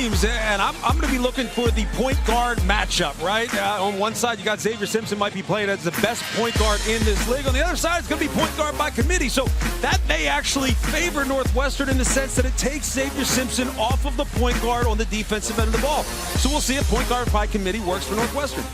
teams, and I'm going to be looking for the point guard matchup, right? On one side, you got Xavier Simpson might be playing as the best point guard in this league. On the other side, it's going to be point guard by committee. So that may actually favor Northwestern in the sense that it takes Xavier Simpson off of the point guard on the defensive end of the ball. So we'll see if point guard by committee works for Northwestern.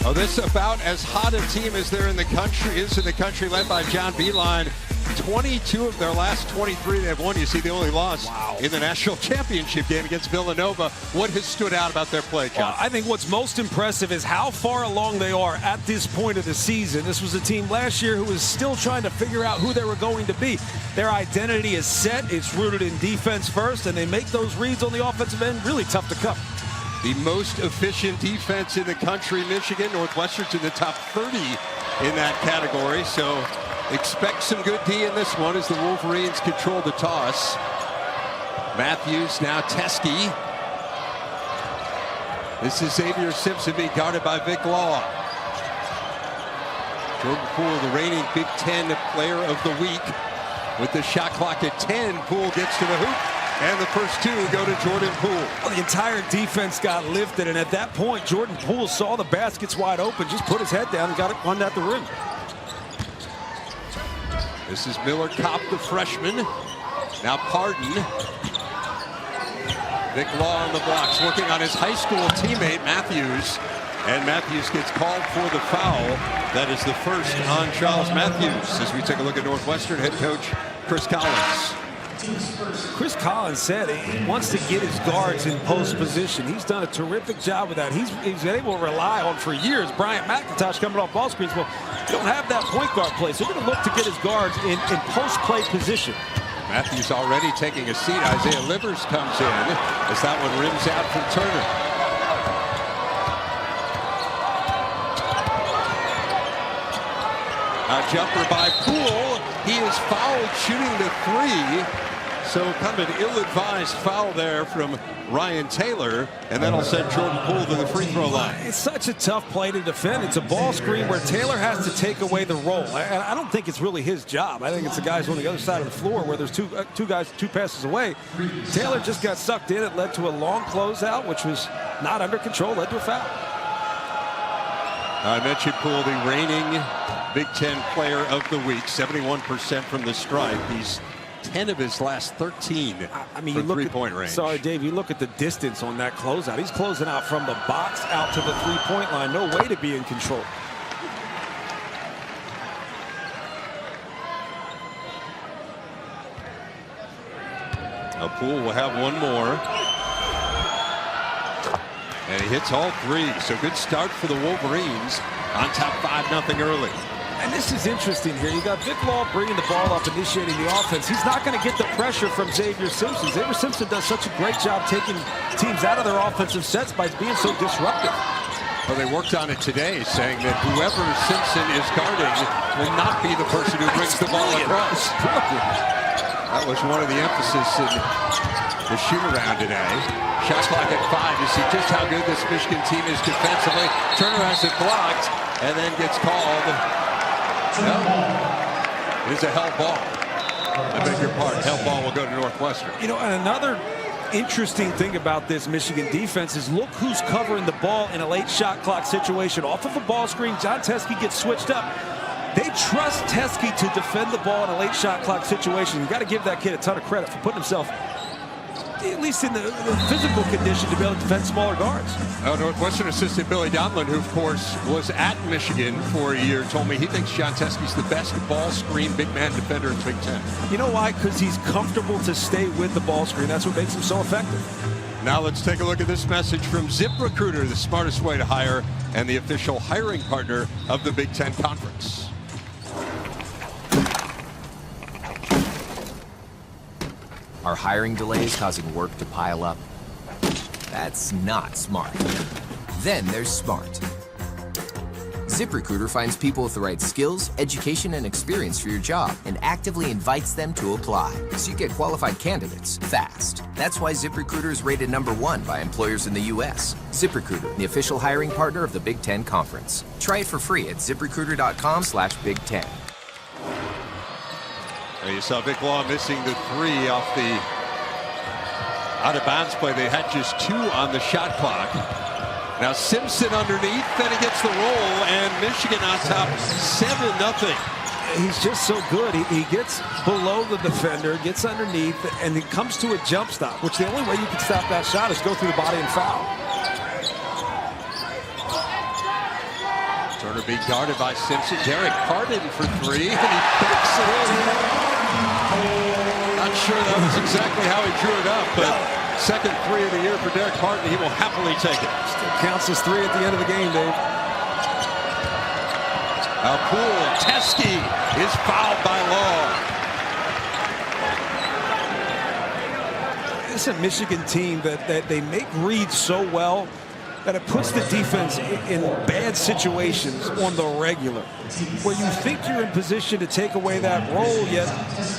Oh, this is about as hot a team as there in the country, led by John Beeline. 22 of their last 23 they've won. You see, they only lost in the national championship game against Villanova. What has stood out about their play, John? I think what's most impressive is how far along they are at this point of the season. This was a team last year who was still trying to figure out who they were going to be. Their identity is set. It's rooted in defense first, and they make those reads on the offensive end really tough to cover. The most efficient defense in the country, Michigan. Northwestern's in the top 30 in that category, so expect some good D in this one as the Wolverines control the toss. Matthews, now Teskey. This is Xavier Simpson being guarded by Vic Law. Jordan Poole, the reigning Big Ten Player of the Week. With the shot clock at 10, Poole gets to the hoop, and the first two go to Jordan Poole. Well, the entire defense got lifted, and at that point, Jordan Poole saw the baskets wide open, just put his head down and got it run at the rim. This is Miller Kopp, the freshman. Now Pardon. Vic Law on the blocks, working on his high school teammate, Matthews. And Matthews gets called for the foul. That is the first on Charles Matthews. As we take a look at Northwestern head coach Chris Collins. Chris Collins said he wants to get his guards in post position. He's done a terrific job with that. He's been able to rely on for years Bryant McIntosh coming off ball screens. Well, you don't have that point guard play, so they're going to look to get his guards in post play position. Matthews already taking a seat. Isaiah Livers comes in as that one rims out from Turner. A jumper by Poole. He is fouled shooting the three. So kind of an ill-advised foul there from Ryan Taylor, and that'll send Jordan Poole to the free throw line. It's such a tough play to defend. It's a ball screen where Taylor has to take away the roll. I don't think it's really his job. I think it's the guys on the other side of the floor where there's two guys 2 passes away. Taylor just got sucked in. It led to a long closeout, which was not under control, led to a foul. I mentioned Poole, the reigning Big Ten Player of the Week, 71% from the stripe. He's 10 of his last 13 from three-point range. Sorry, Dave, you look at the distance on that closeout. He's closing out from the box out to the three-point line. No way to be in control. Now Poole will have one more. And he hits all three. So good start for the Wolverines on top 5-0 early. And this is interesting here. You got Vic Law bringing the ball up, initiating the offense. He's not going to get the pressure from Xavier Simpson. Xavier Simpson does such a great job taking teams out of their offensive sets by being so disruptive. Well, they worked on it today, saying that whoever Simpson is guarding will not be the person who brings the ball across. That was one of the emphasis in the shoot-around today. Shot clock at 5. You see just how good this Michigan team is defensively. Turner has it blocked and then gets called. No, it is a hell ball. I beg your pardon. Hell ball will go to Northwestern. You know, and another interesting thing about this Michigan defense is look who's covering the ball in a late shot clock situation. Off of a ball screen, John Teskey gets switched up. They trust Teskey to defend the ball in a late shot clock situation. You got to give that kid a ton of credit for putting himself at least in the physical condition to be able to defend smaller guards. Northwestern assistant Billy Donlin, who of course was at Michigan for a year, told me he thinks John Teskey's the best ball screen big man defender in Big Ten. You know why? Because he's comfortable to stay with the ball screen. That's what makes him so effective. Now let's take a look at this message from ZipRecruiter, the smartest way to hire and the official hiring partner of the Big Ten Conference. Are hiring delays causing work to pile up? That's not smart. Then there's smart. ZipRecruiter finds people with the right skills, education, and experience for your job and actively invites them to apply, so you get qualified candidates fast. That's why ZipRecruiter is rated #1 by employers in the U.S. ZipRecruiter, the official hiring partner of the Big Ten Conference. Try it for free at ZipRecruiter.com/Big Ten. You saw Vic Law missing the three off the Out of bounds play. They had just 2 on the shot clock. Now Simpson underneath, then he gets the roll, and Michigan on top 7-0. He's just so good. He gets below the defender, gets underneath, and he comes to a jump stop, which the only way you can stop that shot is go through the body and foul. Turner being guarded by Simpson. Derek Harden for 3, and he banks it in. Not sure that was exactly how he drew it up, but second 3 of the year for Derek Harden. He will happily take it. Still counts as 3 at the end of the game, Dave. Poole, Teske is fouled by Law. It's a Michigan team that they make reads so well that it puts the defense in bad situations on the regular, where you think you're in position to take away that roll, yet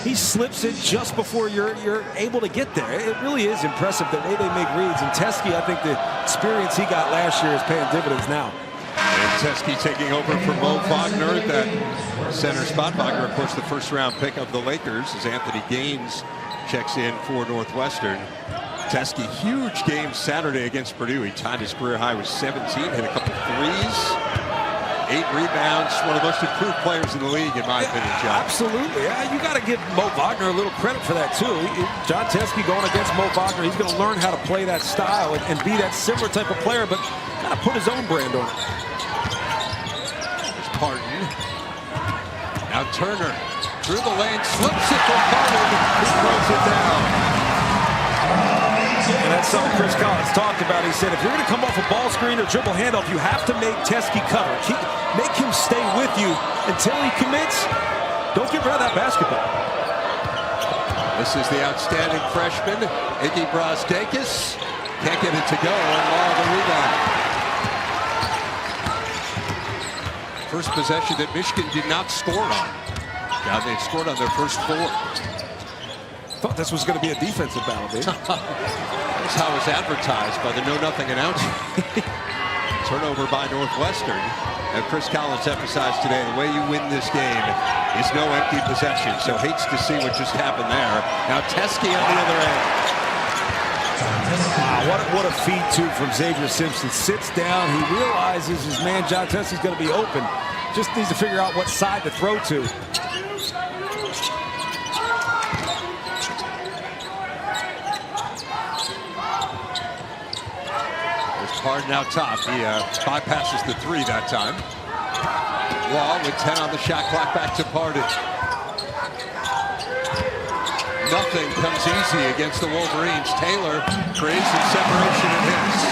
he slips it just before you're able to get there. It really is impressive the way they make reads, and Teske, I think the experience he got last year is paying dividends now. And Teske taking over for Mo Wagner at that center spot. Wagner, of course, the first-round pick of the Lakers as Anthony Gaines checks in for Northwestern. Teske, huge game Saturday against Purdue. He tied his career high with 17, hit a couple threes, 8 rebounds. One of the most improved players in the league, in my opinion, John. Absolutely. You got to give Mo Wagner a little credit for that, too. John Teske going against Mo Wagner, he's going to learn how to play that style and be that similar type of player, but kind of put his own brand on it. There's Parton. Now Turner through the lane, slips it for Parton. He throws it down. And that's something Chris Collins talked about. He said, if you're going to come off a ball screen or dribble handoff, you have to make Teske cover. Make him stay with you until he commits. Don't get rid of that basketball. This is the outstanding freshman, Iggy Brazdeikis. Can't get it to go, and Law the rebound. First possession that Michigan did not score on. Now they've scored on their first 4. Thought this was going to be a defensive battle, Dave. That's how it was advertised by the know-nothing announcer. Turnover by Northwestern. And Chris Collins emphasized today, the way you win this game is no empty possession. So hates to see what just happened there. Now Teske on the other end. Wow, what a feed, too, from Xavier Simpson. Sits down. He realizes his man, John Teske's going to be open. Just needs to figure out what side to throw to. Harden out top. He bypasses the 3 that time. Law with 10 on the shot clock, back to Parton. Nothing comes easy against the Wolverines. Taylor creates some separation and hits.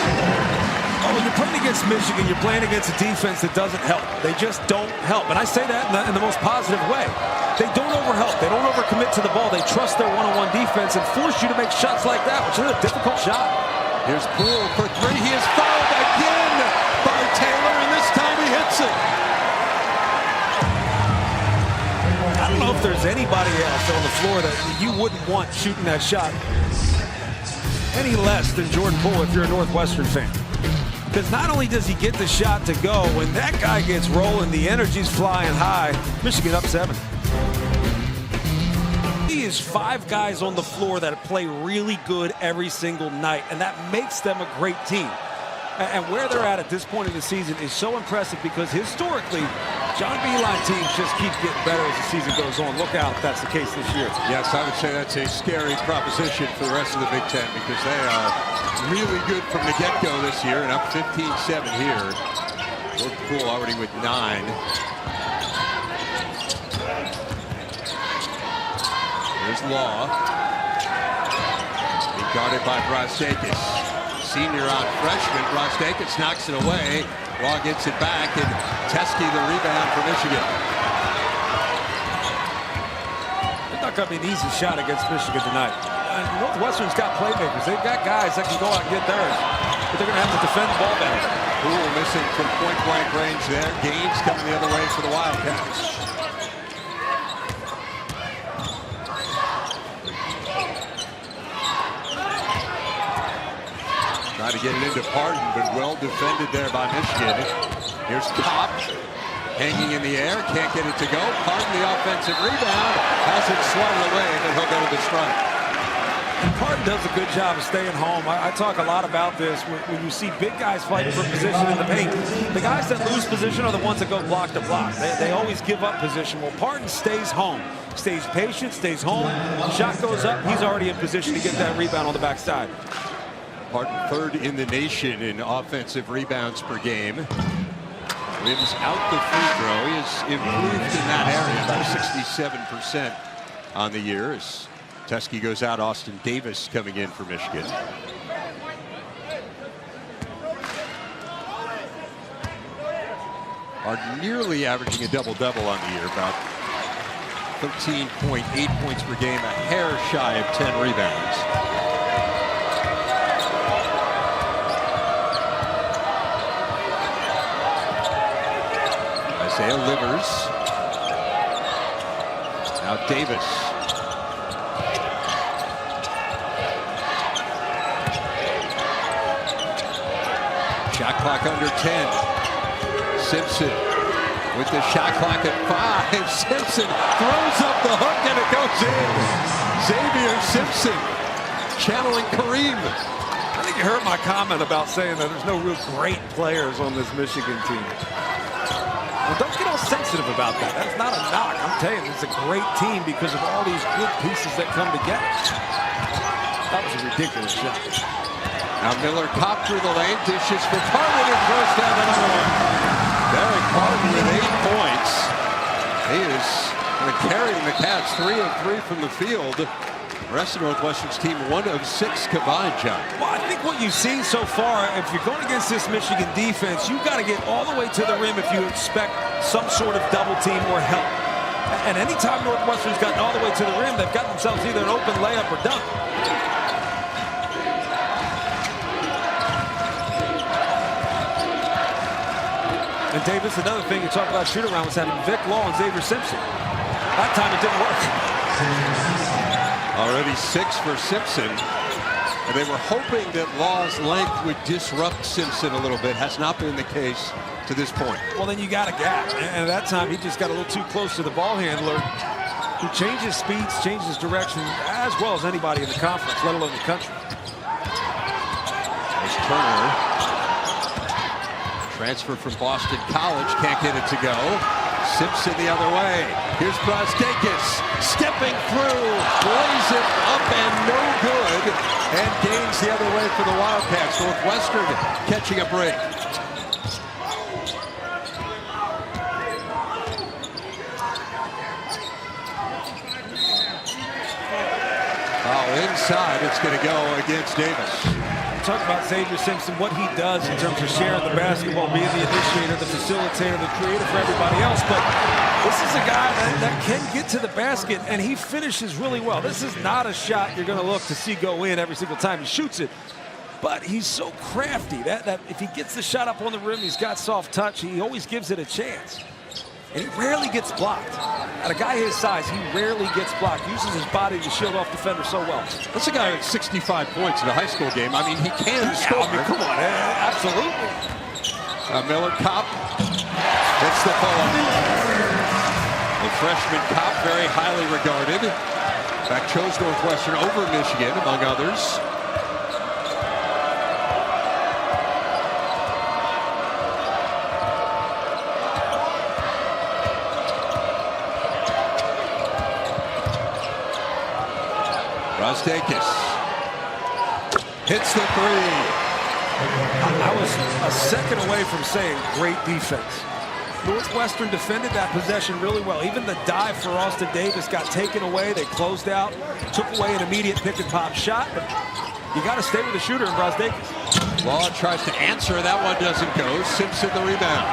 Oh, when you're playing against Michigan, you're playing against a defense that doesn't help. They just don't help. And I say that in the most positive way. They don't overhelp. They don't overcommit to the ball. They trust their one-on-one defense and force you to make shots like that, which is a difficult shot. Here's Poole for 3. He is fouled again by Taylor, and this time he hits it. I don't know if there's anybody else on the floor that you wouldn't want shooting that shot any less than Jordan Poole if you're a Northwestern fan. Because not only does he get the shot to go, when that guy gets rolling, the energy's flying high. Michigan up 7. He is 5 guys on the floor that play really good every single night, and that makes them a great team. And where they're at this point in the season is so impressive because historically, John Beilein teams just keep getting better as the season goes on. Look out if that's the case this year. Yes, I would say that's a scary proposition for the rest of the Big Ten because they are really good from the get-go this year and up 15-7 here. Jordan Poole already with 9. There's Law. Being guarded by Brazdeikis. Senior on freshman. Brazdeikis knocks it away. Law gets it back, and Teske the rebound for Michigan. It's not going to be an easy shot against Michigan tonight. Northwestern's got playmakers. They've got guys that can go out and get theirs, but they're going to have to defend the ball better. Poole missing from point-blank range there. Gaines coming the other way for the Wildcats. Trying to get it into Parton, but well defended there by Michigan. Here's Kopp, hanging in the air, can't get it to go. Parton, the offensive rebound, has it swatted away, but he'll go to the strike. Parton does a good job of staying home. I talk a lot about this. When you see big guys fighting for position in the paint, the guys that lose position are the ones that go block to block. They always give up position. Well, Parton stays home, stays patient, stays home. Shot goes up, he's already in position to get that rebound on the backside. Parton third in the nation in offensive rebounds per game. Rims out the free throw. He has improved in that area, about 67% on the year. As Teske goes out, Austin Davis coming in for Michigan. Are nearly averaging a double-double on the year, about 13.8 points per game, a hair shy of 10 rebounds. Isaiah Livers. Now Davis. Shot clock under 10. Simpson with the shot clock at 5. Simpson throws up the hook and it goes in. Xavier Simpson channeling Kareem. I think you heard my comment about saying that there's no real great players on this Michigan team. Well, don't get all sensitive about that. That's not a knock. I'm telling you, it's a great team because of all these good pieces that come together. That was a ridiculous shot. Now Miller popped through the lane, dishes for Parton and throws down another one. Derek Parton with 8 points. He is carrying the Cats 3 of 3 from the field. The rest of Northwestern's team 1 of 6 combined, John. Well, I think what you've seen so far, if you're going against this Michigan defense, you've got to get all the way to the rim if you expect some sort of double team or help. And anytime Northwestern's gotten all the way to the rim, they've got themselves either an open layup or dunk. And Davis, another thing you talk about shoot around was having Vic Law and Xavier Simpson. That time it didn't work. Already 6 for Simpson. And they were hoping that Law's length would disrupt Simpson a little bit. Has not been the case to this point. Well, then you got a gap. And at that time, he just got a little too close to the ball handler, who changes speeds, changes direction, as well as anybody in the conference, let alone the country. There's Turner. Transfer from Boston College, can't get it to go. Simpson the other way. Here's Brazdeikis stepping through, lays it up and no good, and gains the other way for the Wildcats. Northwestern catching a break. Inside, it's going to go against Davis. Talk about Xavier Simpson, what he does in terms of sharing the basketball, being the initiator, the facilitator, the creator for everybody else. But this is a guy that can get to the basket, and he finishes really well. This is not a shot you're going to look to see go in every single time he shoots it. But he's so crafty that if he gets the shot up on the rim, he's got soft touch. He always gives it a chance. And he rarely gets blocked. At a guy his size, he rarely gets blocked. Uses his body to shield off defenders so well. That's a guy with 65 points in a high school game. I mean, he can score. I mean, come on, absolutely. Miller Kopp hits the pull-up. The freshman Kopp, very highly regarded. In fact, chose Northwestern over Michigan, among others. Brazdeikis hits the 3. I was a second away from saying great defense. Northwestern defended that possession really well. Even the dive for Austin Davis got taken away. They closed out, took away an immediate pick and pop shot. But you got to stay with the shooter in Brazdeikis. Law tries to answer. That one doesn't go. Simpson the rebound.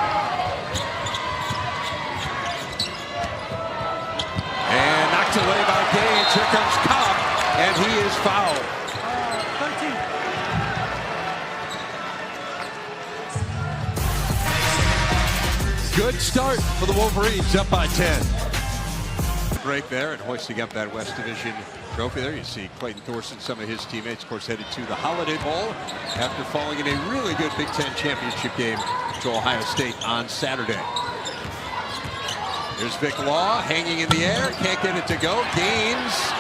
And knocked away by Gaines. Here comes Kopp. And he is fouled. 13. Good start for the Wolverines, up by 10. Break there and hoisting up that West Division trophy there. You see Clayton Thorson, some of his teammates, of course, headed to the Holiday Bowl after falling in a really good Big Ten championship game to Ohio State on Saturday. Here's Vic Law hanging in the air, can't get it to go. Gaines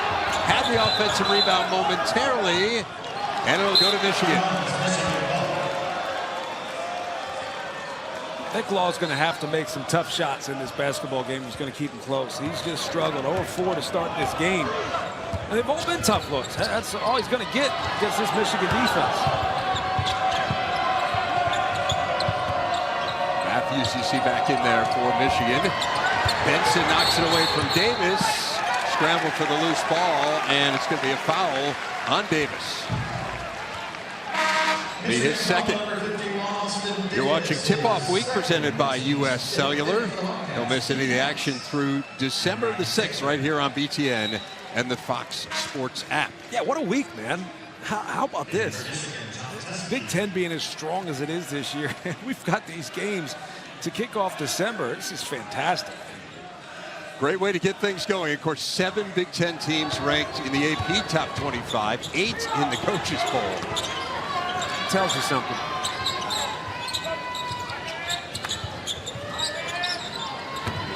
had the offensive rebound momentarily, and it'll go to Michigan. Nick Law's going to have to make some tough shots in this basketball game. He's going to keep them close. He's just struggled 0-4 to start this game. And they've all been tough looks. That's all he's going to get against this Michigan defense. Matthews, you see back in there for Michigan. Benson knocks it away from Davis. Scramble for the loose ball, and it's going to be a foul on Davis. Be his second. You're watching Tip-Off Week presented by U.S. Cellular. Don't miss any of the action through December the 6th right here on BTN and the Fox Sports app. Yeah, what a week, man. How about this? Big Ten being as strong as it is this year, and we've got these games to kick off December. This is fantastic. Great way to get things going. Of course, 7 Big Ten teams ranked in the AP Top 25, 8 in the Coaches Poll. Tells you something.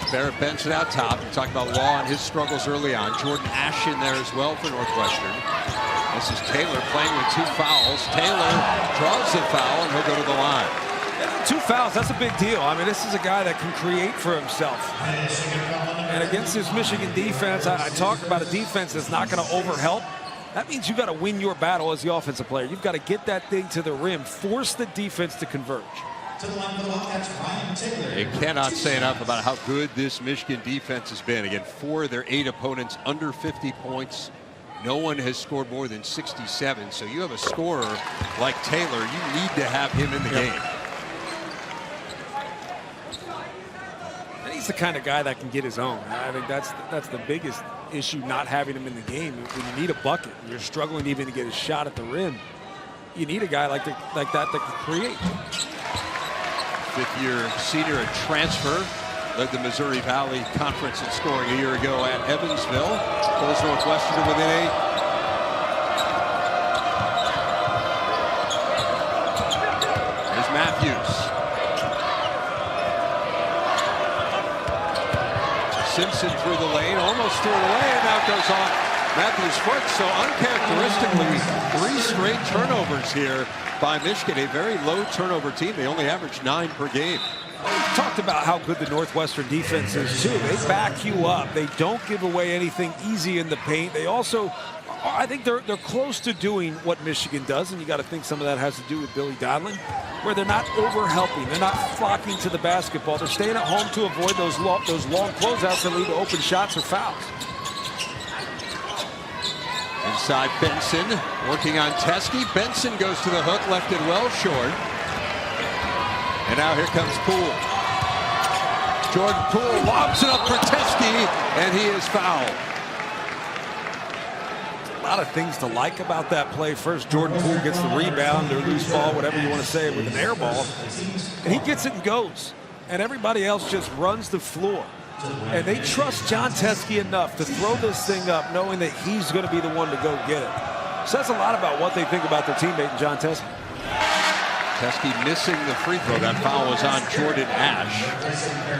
Barrett Benson out top. We talked about Law and his struggles early on. Jordan Ash in there as well for Northwestern. This is Taylor playing with 2 fouls. Taylor draws the foul, and he'll go to the line. Yeah, 2 fouls, that's a big deal. I mean, this is a guy that can create for himself. And against this Michigan defense, I talked about a defense that's not going to overhelp. That means you've got to win your battle as the offensive player. You've got to get that thing to the rim, force the defense to converge. You cannot say enough about how good this Michigan defense has been. Again, 4 of their 8 opponents under 50 points. No one has scored more than 67. So you have a scorer like Taylor, you need to have him in the game. And he's the kind of guy that can get his own. I think that's the biggest issue, not having him in the game. When you need a bucket, you're struggling even to get a shot at the rim. You need a guy like that that can create. 5th-year senior and transfer, led the Missouri Valley Conference in scoring a year ago at Evansville. Pulls Northwestern to within 8. There's Matthews. Simpson through the lane, almost through the lane, now goes off Matthews' foot. So uncharacteristically, 3 straight turnovers here by Michigan, a very low turnover team. They only average 9 per game. We've talked about how good the Northwestern defense is too. They back you up. They don't give away anything easy in the paint. They also, I think they're close to doing what Michigan does, and you got to think some of that has to do with Billy Donlin, where they're not over-helping. They're not flocking to the basketball. They're staying at home to avoid those long closeouts that lead to open shots or fouls. Inside Benson, working on Teskey. Benson goes to the hook, left it well short. And now here comes Poole. Jordan Poole lobs it up for Teskey, and he is fouled. A lot of things to like about that play. First, Jordan Poole gets the rebound or loose ball, whatever you want to say, with an air ball. And he gets it and goes. And everybody else just runs the floor. And they trust John Teskey enough to throw this thing up knowing that he's going to be the one to go get it. Says a lot about what they think about their teammate, John Teskey. Teskey missing the free throw. That foul was on Jordan Ash.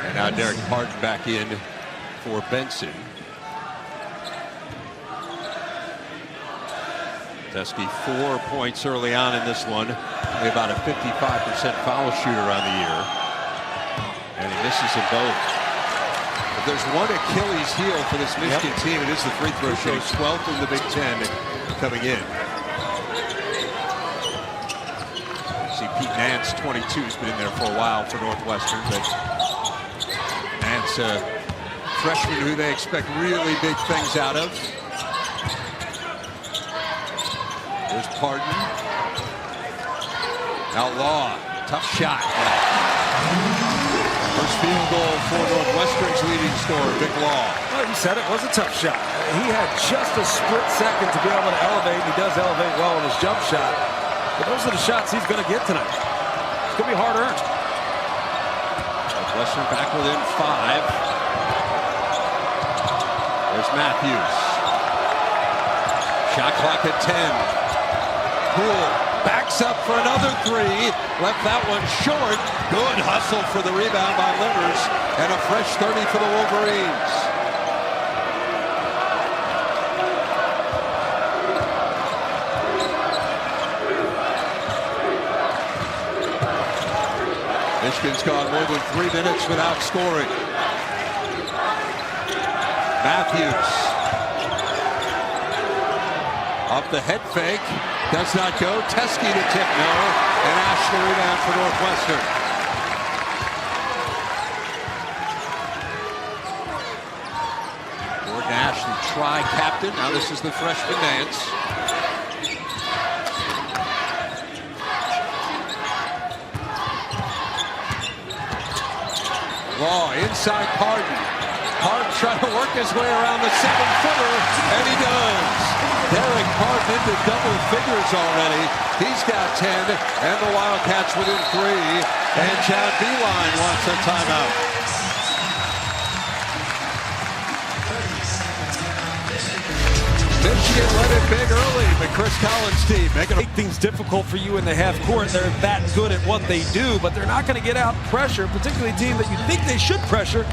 And now Derek Parton back in for Benson. Teskey 4 points early on in this one. Only about a 55% foul shooter on the year. And he misses them both. If there's one Achilles heel for this Michigan team, it is the free throw shooting. 12th in the Big Ten coming in. See Pete Nance, 22, has been in there for a while for Northwestern, but Nance, a freshman who they expect really big things out of. There's Parton. Outlaw, tough shot. First field goal for Northwestern's leading scorer, Vic Law. Well, he said it was a tough shot. He had just a split second to be able to elevate, and he does elevate well on his jump shot. But those are the shots he's going to get tonight. It's going to be hard-earned. Northwestern back within 5. There's Matthews. Shot clock at 10. Poole backs up for another 3. Left that one short. Good hustle for the rebound by Livers. And a fresh 30 for the Wolverines. Michigan's gone more than 3 minutes without scoring. Matthews. Off the head fake. Does not go. Teskey to tip, no. And Ash the rebound for Northwestern. Jordan Ash, the tri-captain. Now this is the freshman dance. Law inside Pardon. Pardon trying to work his way around the 7-footer, and he does. Derek Pardon into double figures already. He's got 10, and the Wildcats within 3. And Chad Beeline wants a timeout. Michigan led it big early, but Chris Collins' team make things difficult for you in the half court. They're that good at what they do, but they're not going to get out pressure, particularly a team that you think they should pressure,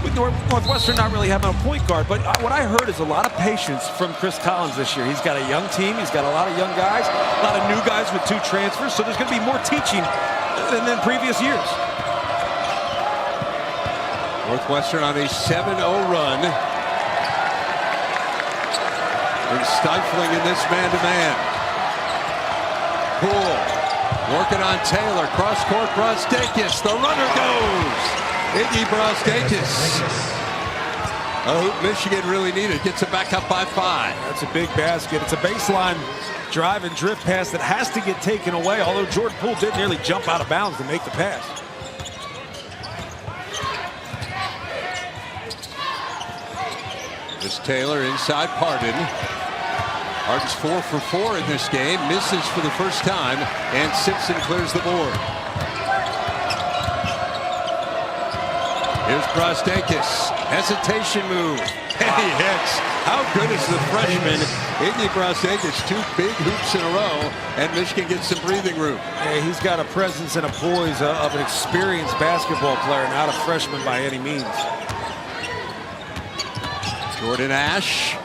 with Northwestern not really having a point guard. But what I heard is a lot of patience from Chris Collins this year. He's got a young team. He's got a lot of young guys, a lot of new guys with 2 transfers, so there's going to be more teaching than previous years. Northwestern on a 7-0 run. And stifling in this man-to-man. Poole working on Taylor. Cross-court, Brosdakis. The runner goes. Iggy Brosdakis. A hoop Michigan really needed. Gets it back up by 5. That's a big basket. It's a baseline drive and drift pass that has to get taken away, although Jordan Poole did nearly jump out of bounds to make the pass. This Taylor inside Pardon. Pardon's 4 for 4 in this game. Misses for the first time, and Simpson clears the board. Here's Brosdakis. Hesitation move. And he hits. How good is the freshman? Iggy Brosdakis, 2 big hoops in a row, and Michigan gets some breathing room. Yeah, he's got a presence and a poise of an experienced basketball player, not a freshman by any means. Jordan Ash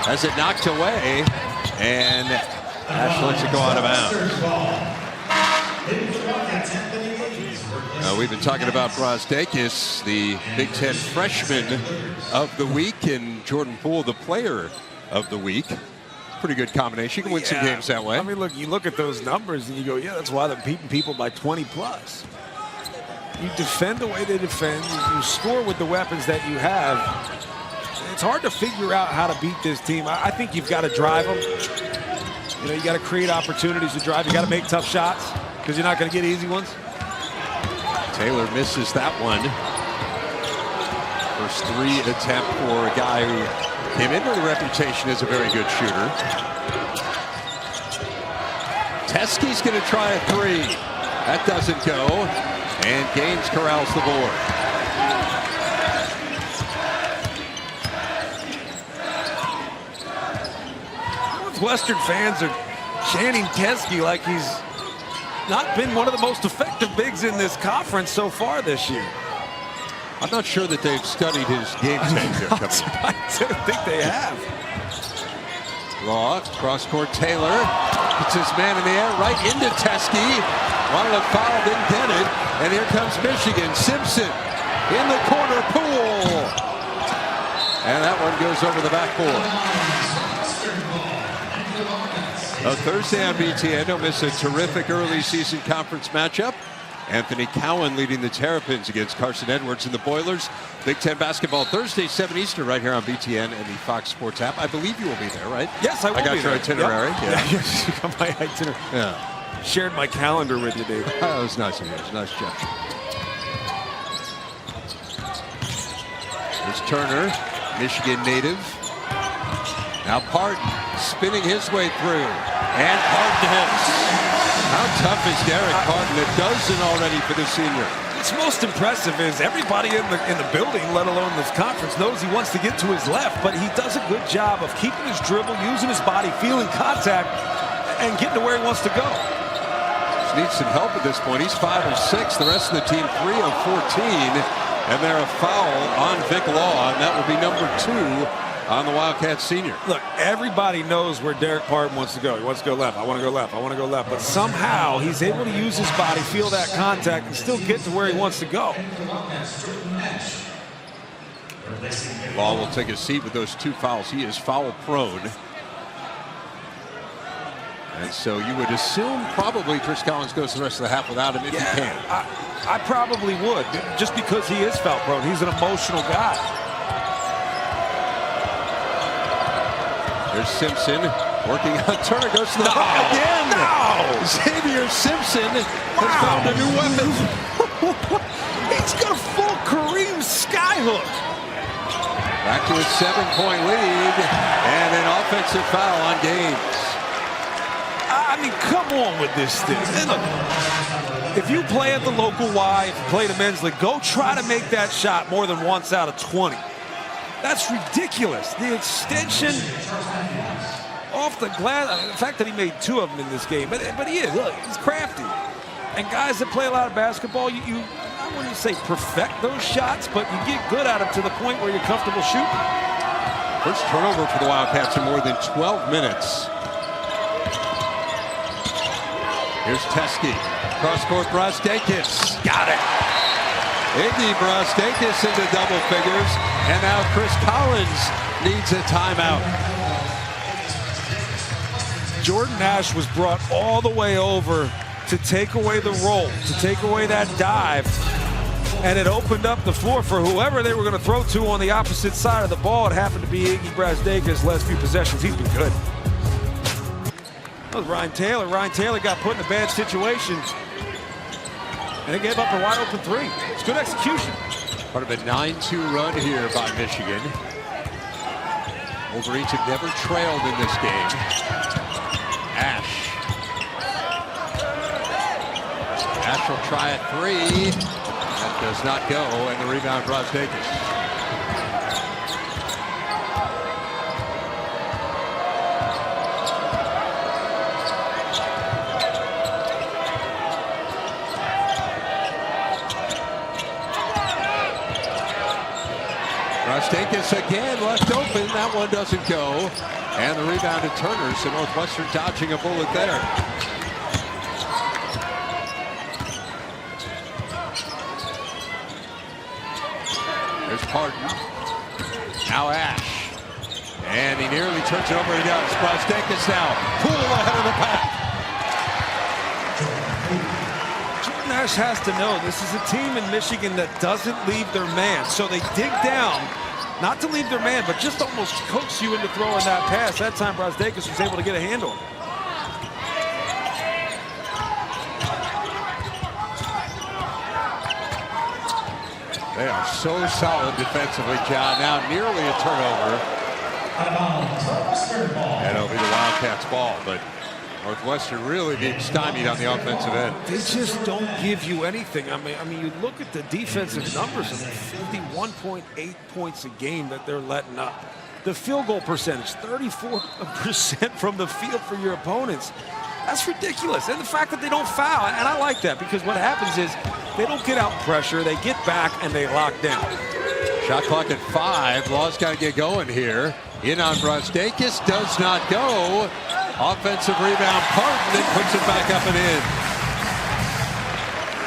has it knocked away, and Ash lets it go out of bounds. We've been talking about Brosdakis, the Big Ten freshman of the week, and Jordan Poole, the player of the week. Pretty good combination. You can win some games that way. I mean, look, you look at those numbers and you go, yeah, that's why they're beating people by 20 plus. You defend the way they defend. You score with the weapons that you have. It's hard to figure out how to beat this team. I think you've got to drive them. You know, you got to create opportunities to drive. You got to make tough shots because you're not going to get easy ones. Taylor misses that one. First 3 attempt for a guy who came in with a reputation as a very good shooter. Teskey's going to try a 3. That doesn't go. And Gaines corrals the board. Northwestern fans are chanting Teskey like he's not been one of the most effective bigs in this conference so far this year. I'm not sure that they've studied his game tape here. I don't think they have. Law, cross-court Taylor. Puts his man in the air right into Teskey. Wanted a foul, didn't get it. And here comes Michigan. Simpson in the corner, Poole. And that one goes over the backboard. Thursday on BTN, don't miss a terrific early season conference matchup. Anthony Cowan leading the Terrapins against Carson Edwards and the Boilers. Big Ten basketball Thursday, 7 Eastern, right here on BTN and the Fox Sports app. I believe you will be there, right? Yes, I will be there. I got your itinerary. Yep. Yeah, you got my itinerary. Yeah. Shared my calendar with you, Dave. That was nice of you. It was a nice job. Here's Turner, Michigan native. Now Pardon spinning his way through. And Pardon hits. How tough is Derek Pardon? A dozen already for the senior. What's most impressive is everybody in the building, let alone this conference, knows he wants to get to his left, but he does a good job of keeping his dribble, using his body, feeling contact, and getting to where he wants to go. Just needs some help at this point. He's 5 of 6. The rest of the team 3 of 14. And they're a foul on Vic Law, and that will be number 2 on the Wildcats senior. Look, everybody knows where Derek Parton wants to go. He wants to go left. I want to go left. I want to go left. But somehow he's able to use his body, feel that contact, and still get to where he wants to go. Ball will take a seat with those 2 fouls. He is foul prone. And so you would assume probably Chris Collins goes the rest of the half without him if he can. I probably would, just because he is foul prone. He's an emotional guy. There's Simpson working on Turner, goes to the hook again. No! Xavier Simpson has found a new weapon. He's got a full Kareem skyhook. Back to a 7-point lead and an offensive foul on Gaines. I mean, come on with this thing. And look, if you play at the local Y, if you play the men's league, go try to make that shot more than once out of 20. That's ridiculous. The extension off the glass, the fact that he made 2 of them in this game, but he is, look, he's crafty. And guys that play a lot of basketball, you I wouldn't say perfect those shots, but you get good at them to the point where you're comfortable shooting. First turnover for the Wildcats in more than 12 minutes. Here's Teskey. Cross-court Brastakis. Got it. Iggy Brastakis into double figures. And now Chris Collins needs a timeout. Jordan Nash was brought all the way over to take away the roll, to take away that dive. And it opened up the floor for whoever they were going to throw to on the opposite side of the ball. It happened to be Iggy Brastakis. Last few possessions, he's been good. That was Ryan Taylor. Ryan Taylor got put in a bad situation. And they gave up a wide open 3. It's good execution. Part of a 9-2 run here by Michigan. Wolverines have never trailed in this game. Ash. Ash will try a 3. That does not go, and the rebound Brastakis. Brastakis again left open. That one doesn't go. And the rebound to Turner. So Northwestern dodging a bullet there. There's Parton. Now Ash. And he nearly turns it over. He does. Brastakis now. Poole ahead of the pack. Jordan Nash has to know this is a team in Michigan that doesn't leave their man. So they dig down, not to leave their man, but just almost coax you into throwing that pass. That time Brastakis was able to get a hand on it. They are so solid defensively, John. Now nearly a turnover. And it'll be the Wildcats' ball, but Northwestern really being stymied on the offensive end. They just don't give you anything. I mean, you look at the defensive numbers of 51.8 points a game that they're letting up. The field goal percentage, 34% from the field for your opponents. That's ridiculous. And the fact that they don't foul, and I like that, because what happens is they don't get out pressure, they get back, and they lock down. Shot clock at 5. Law's got to get going here. In on Brastakis, does not go. Offensive rebound, Parton, then puts it back up and in.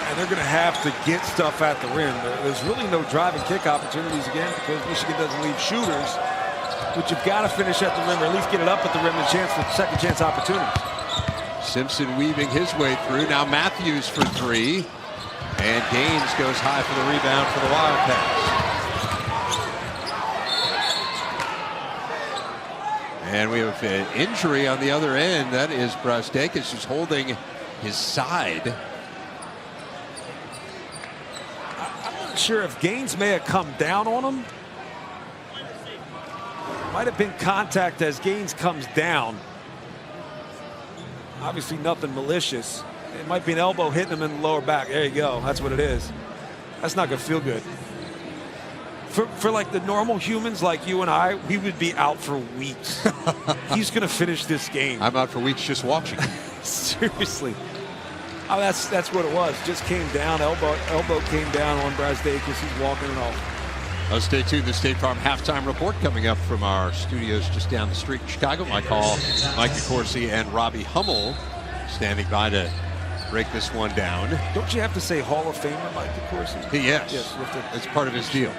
And they're going to have to get stuff at the rim. There's really no drive and kick opportunities again because Michigan doesn't leave shooters, but you've got to finish at the rim or at least get it up at the rim and chance for second chance opportunities. Simpson weaving his way through. Now Matthews for 3. And Gaines goes high for the rebound for the Wildcats. And we have an injury on the other end. That is Brastakis, who's holding his side. I'm not sure if Gaines may have come down on him. Might have been contact as Gaines comes down. Obviously nothing malicious. It might be an elbow hitting him in the lower back. There you go. That's what it is. That's not going to feel good. For like the normal humans like you and I, we would be out for weeks. He's going to finish this game. I'm out for weeks just watching. Seriously. Oh, that's what it was. Just came down. Elbow came down on Brastakis. He's walking it off. Oh, stay tuned. The State Farm halftime report coming up from our studios just down the street in Chicago. My call, Mike DeCourcy and Robbie Hummel standing by to break this one down. Don't you have to say Hall of Famer Mike DeCourcy? Yes. It's part of his deal.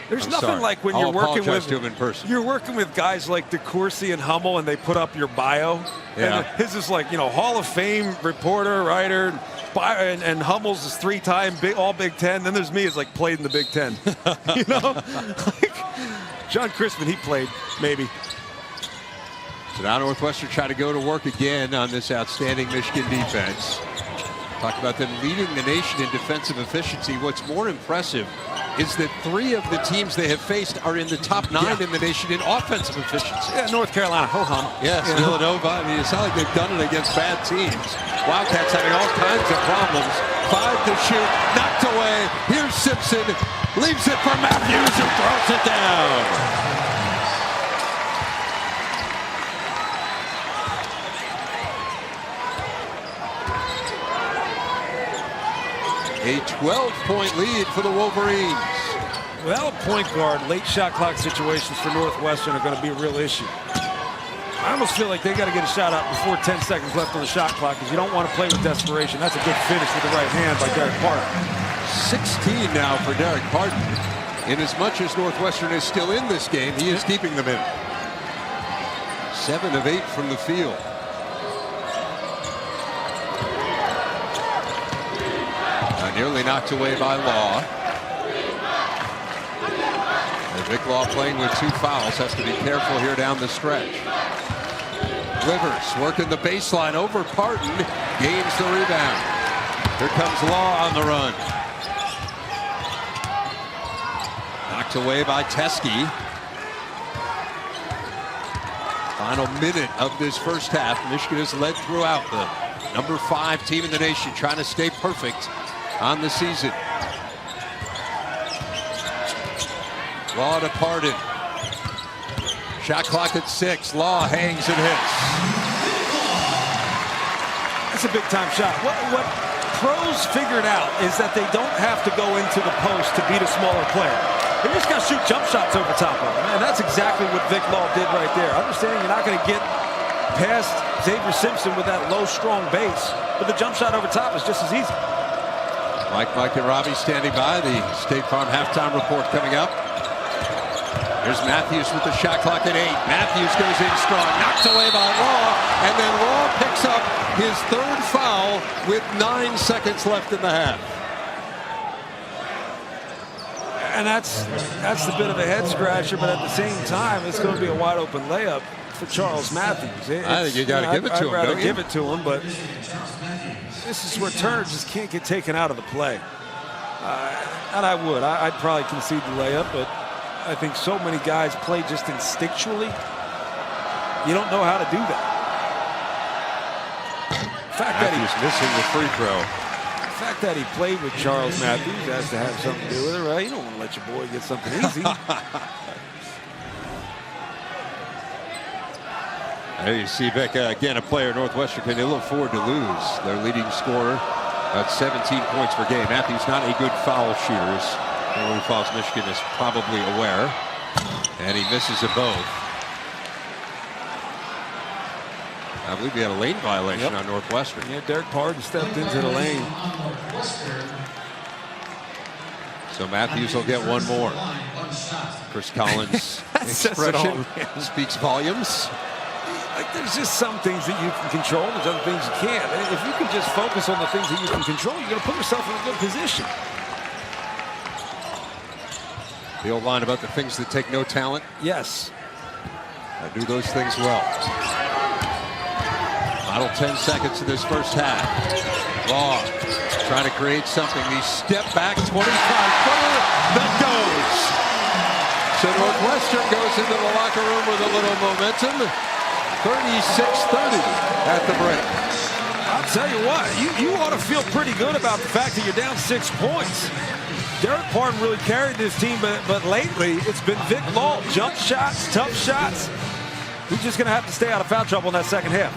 There's I'm nothing sorry. like when I'll you're working apologize with to him in person. You're working with guys like DeCourcy and Hummel, and they put up your bio. Yeah. And his is like, you know, Hall of Fame reporter, writer, and Hummel's is 3-time All Big Ten. Then there's me, it's like played in the Big Ten. You know, like John Christman, he played maybe. So now Northwestern try to go to work again on this outstanding Michigan defense. Talk about them leading the nation in defensive efficiency. What's more impressive is that 3 of the teams they have faced are in the top 9 in the nation in offensive efficiency. Yeah, North Carolina, ho-hum. Yes, Villanova. I mean, it's not like they've done it against bad teams. Wildcats having all kinds of problems. 5 to shoot, knocked away. Here's Simpson, leaves it for Matthews, who throws it down. A 12-point lead for the Wolverines. Well, point guard, late shot clock situations for Northwestern are going to be a real issue. I almost feel like they got to get a shot out before 10 seconds left on the shot clock because you don't want to play with desperation. That's a good finish with the right hand by Derek Parton. 16 now for Derek Parton. In as much as Northwestern is still in this game, he is keeping them in. 7 of 8 from the field. Nearly knocked away by Law. And Vic Law playing with 2 fouls. Has to be careful here down the stretch. Rivers working the baseline over Parton. Gains the rebound. Here comes Law on the run. Knocked away by Teskey. Final minute of this first half. Michigan has led throughout. The number 5 team in the nation trying to stay perfect on the season. Law to Parton. Shot clock at 6. Law hangs and hits. That's a big time shot. What pros figured out is that they don't have to go into the post to beat a smaller player. They just got to shoot jump shots over top of them. And that's exactly what Vic Law did right there. Understanding you're not going to get past Xavier Simpson with that low, strong base, but the jump shot over top is just as easy. Mike, and Robbie standing by. The State Farm halftime report coming up. There's Matthews with the shot clock at 8. Matthews goes in strong, knocked away by Law, and then Law picks up his 3rd foul with 9 seconds left in the half. And that's the bit of a head scratcher, but at the same time, it's going to be a wide open layup for Charles Matthews. I think you got to give it to him. I'd rather give it to him, but this is where Turner just can't get taken out of the play. And I would. I'd probably concede the layup, but I think so many guys play just instinctually. You don't know how to do that. The fact that he's missing the free throw. The fact that he played with Charles Matthews has to have something to do with it, right? You don't want to let your boy get something easy. There you see Vic, again, a player Northwestern can look forward to lose. Their leading scorer at 17 points per game. Matthews not a good foul shooter, as Northern Falls, Michigan is probably aware. And he misses them both. I believe he had a lane violation on Northwestern. Yeah, Derek Parton stepped into the lane. So Matthews will get one more. Chris Collins' expression speaks volumes. Like, there's just some things that you can control, there's other things you can't. If you can just focus on the things that you can control, you're going to put yourself in a good position. The old line about the things that take no talent. Yes. I do those things well. Final 10 seconds of this first half. Law trying to create something. The step back 25-footer that goes. So Northwestern goes into the locker room with a little momentum. 36-30 at the break. I'll tell you what, you ought to feel pretty good about the fact that you're down 6 points. Derek Parton really carried this team, but lately it's been Vic Law. Jump shots, tough shots. He's just going to have to stay out of foul trouble in that second half.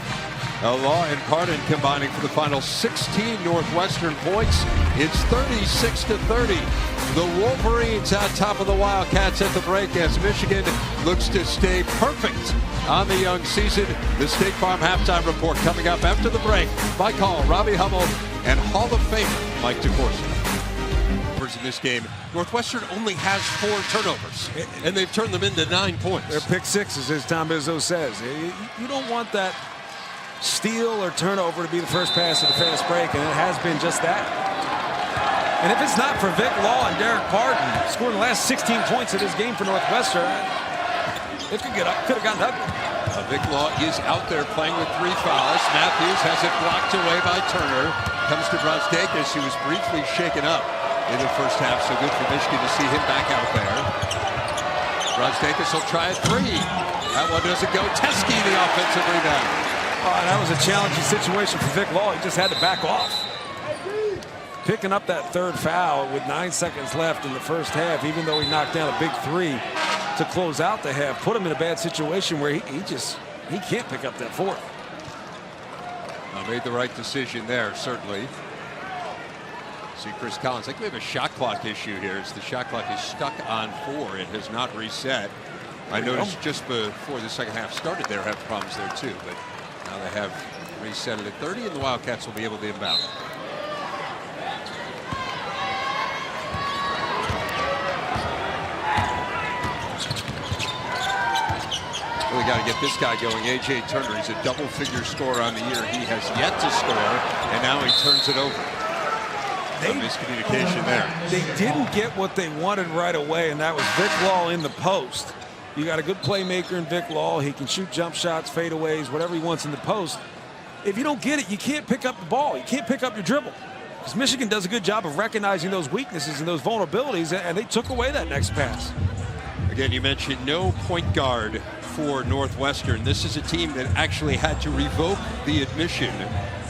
Law and Pardon combining for the final 16 Northwestern points. It's 36-30. The Wolverines on top of the Wildcats at the break as Michigan looks to stay perfect on the young season. The State Farm halftime report coming up after the break. By call, Robbie Hummel and Hall of Famer Mike DeCourcy. In this game, Northwestern only has 4 turnovers, and they've turned them into 9 points. They're pick sixes, as Tom Izzo says. You don't want that steal or turnover to be the first pass of the fast break, and it has been just that. And if it's not for Vic Law and Derek Pardon scoring the last 16 points of this game for Northwestern, it could have gotten ugly. Vic Law is out there playing with 3 fouls. Matthews has it blocked away by Turner. Comes to Brasdeikis, who was briefly shaken up in the first half, so good for Michigan to see him back out there. Brasdeikis will try a 3. That one doesn't go. Teskey, the offensive rebound. That was a challenging situation for Vic Law. He just had to back off. Picking up that 3rd foul with 9 seconds left in the first half, even though he knocked down a big 3 to close out the half, put him in a bad situation where he can't pick up that 4th. Made the right decision there, certainly. See Chris Collins. I think we have a shot clock issue here. As the shot clock is stuck on 4. It has not reset. I noticed just before the second half started there had problems there too, but now they have reset it at 30, and the Wildcats will be able to inbound. Really got to get this guy going. A.J. Turner, he's a double-figure scorer on the year. He has yet to score, and now he turns it over. Miscommunication there. They didn't get what they wanted right away, and that was Vic Law in the post. You got a good playmaker in Vic Law. He can shoot jump shots, fadeaways, whatever he wants in the post. If you don't get it, you can't pick up the ball. You can't pick up your dribble. Because Michigan does a good job of recognizing those weaknesses and those vulnerabilities, and they took away that next pass. Again, you mentioned no point guard for Northwestern. This is a team that actually had to revoke the admission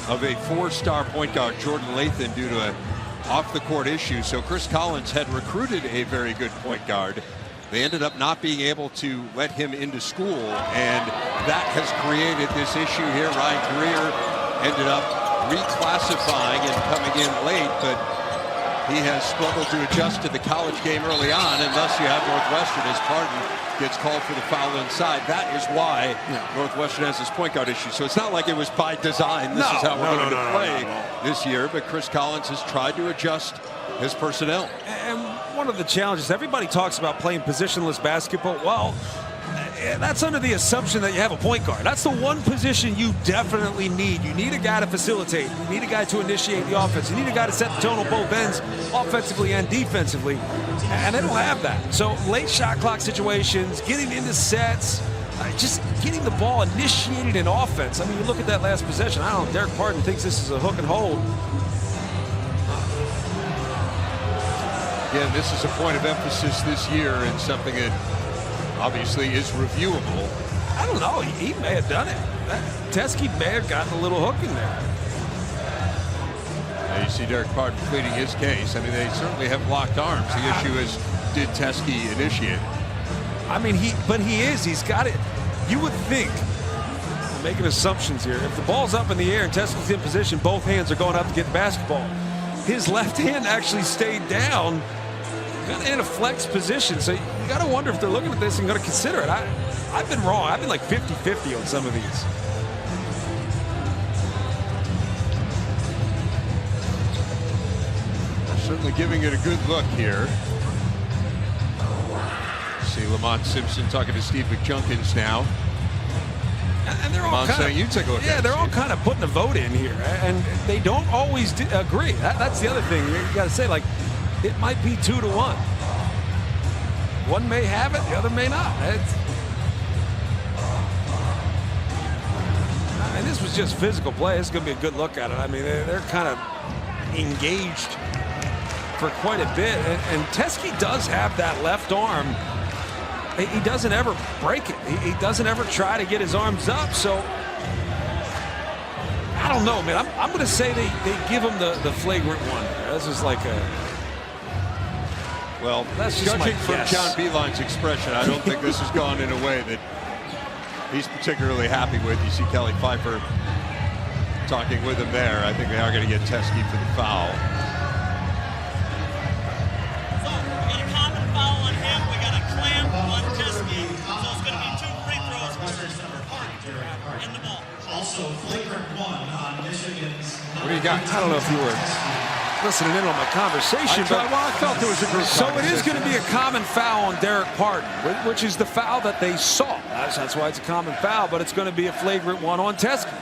of a 4-star point guard, Jordan Lathan, due to a off-the-court issue. So Chris Collins had recruited a very good point guard. They ended up not being able to let him into school, and that has created this issue here. Ryan Greer ended up reclassifying and coming in late, but he has struggled to adjust to the college game early on, and thus you have Northwestern as Pardon gets called for the foul inside. That is why Northwestern has this point guard issue. So it's not like it was by design. This is how we're going to play this year, but Chris Collins has tried to adjust his personnel. And one of the challenges, everybody talks about playing positionless basketball. Well, that's under the assumption that you have a point guard. That's the one position you definitely need. You need a guy to facilitate. You need a guy to initiate the offense. You need a guy to set the tone on both ends, offensively and defensively. And they don't have that. So late shot clock situations, getting into sets, just getting the ball initiated in offense. I mean, you look at that last possession. I don't know, Derek Pardon thinks this is a hook and hold. Again, this is a point of emphasis this year and something that obviously is reviewable. I don't know. He may have done it. Teskey may have gotten a little hook in there. Now you see Derek Pardon pleading his case. I mean, they certainly have locked arms. The issue is, did Teskey initiate it? I mean, he's got it. You would think, I'm making assumptions here, if the ball's up in the air and Teskey's in position, both hands are going up to get the basketball. His left hand actually stayed down, kind of in a flex position. So you got to wonder if they're looking at this and going to consider it. I've been wrong. I've been like 50-50 on some of these. Certainly giving it a good look here. See Lamont Simpson talking to Steve McJunkins now. And they're all kind of, you take a look. Yeah, they're all kind of putting a vote in here, and they don't always agree. That's the other thing you got to say. Like, it might be 2-1. One may have it, the other may not. And this was just physical play. It's going to be a good look at it. I mean, they're kind of engaged for quite a bit, and Teskey does have that left arm. He doesn't ever break it. He doesn't ever try to get his arms up. So I don't know, man. I'm going to say they give him the flagrant one. This is like a. Well, that's judging from John Beilein's expression, I don't think this has gone in a way that he's particularly happy with. You see Kelly Pfeiffer talking with him there. I think they are going to get Teske for the foul. So we got a common foul on him. We got a clamp on Teske. So it's going to be 2 free throws in the ball. Also, flagrant 1 on Michigan's. What do you got? I don't know if you were listening in on my conversation, but I felt there was a group. so it is going to be a common foul on Derek Parton, which is the foul that they saw. That's why it's a common foul, but it's going to be a flagrant 1 on Teske.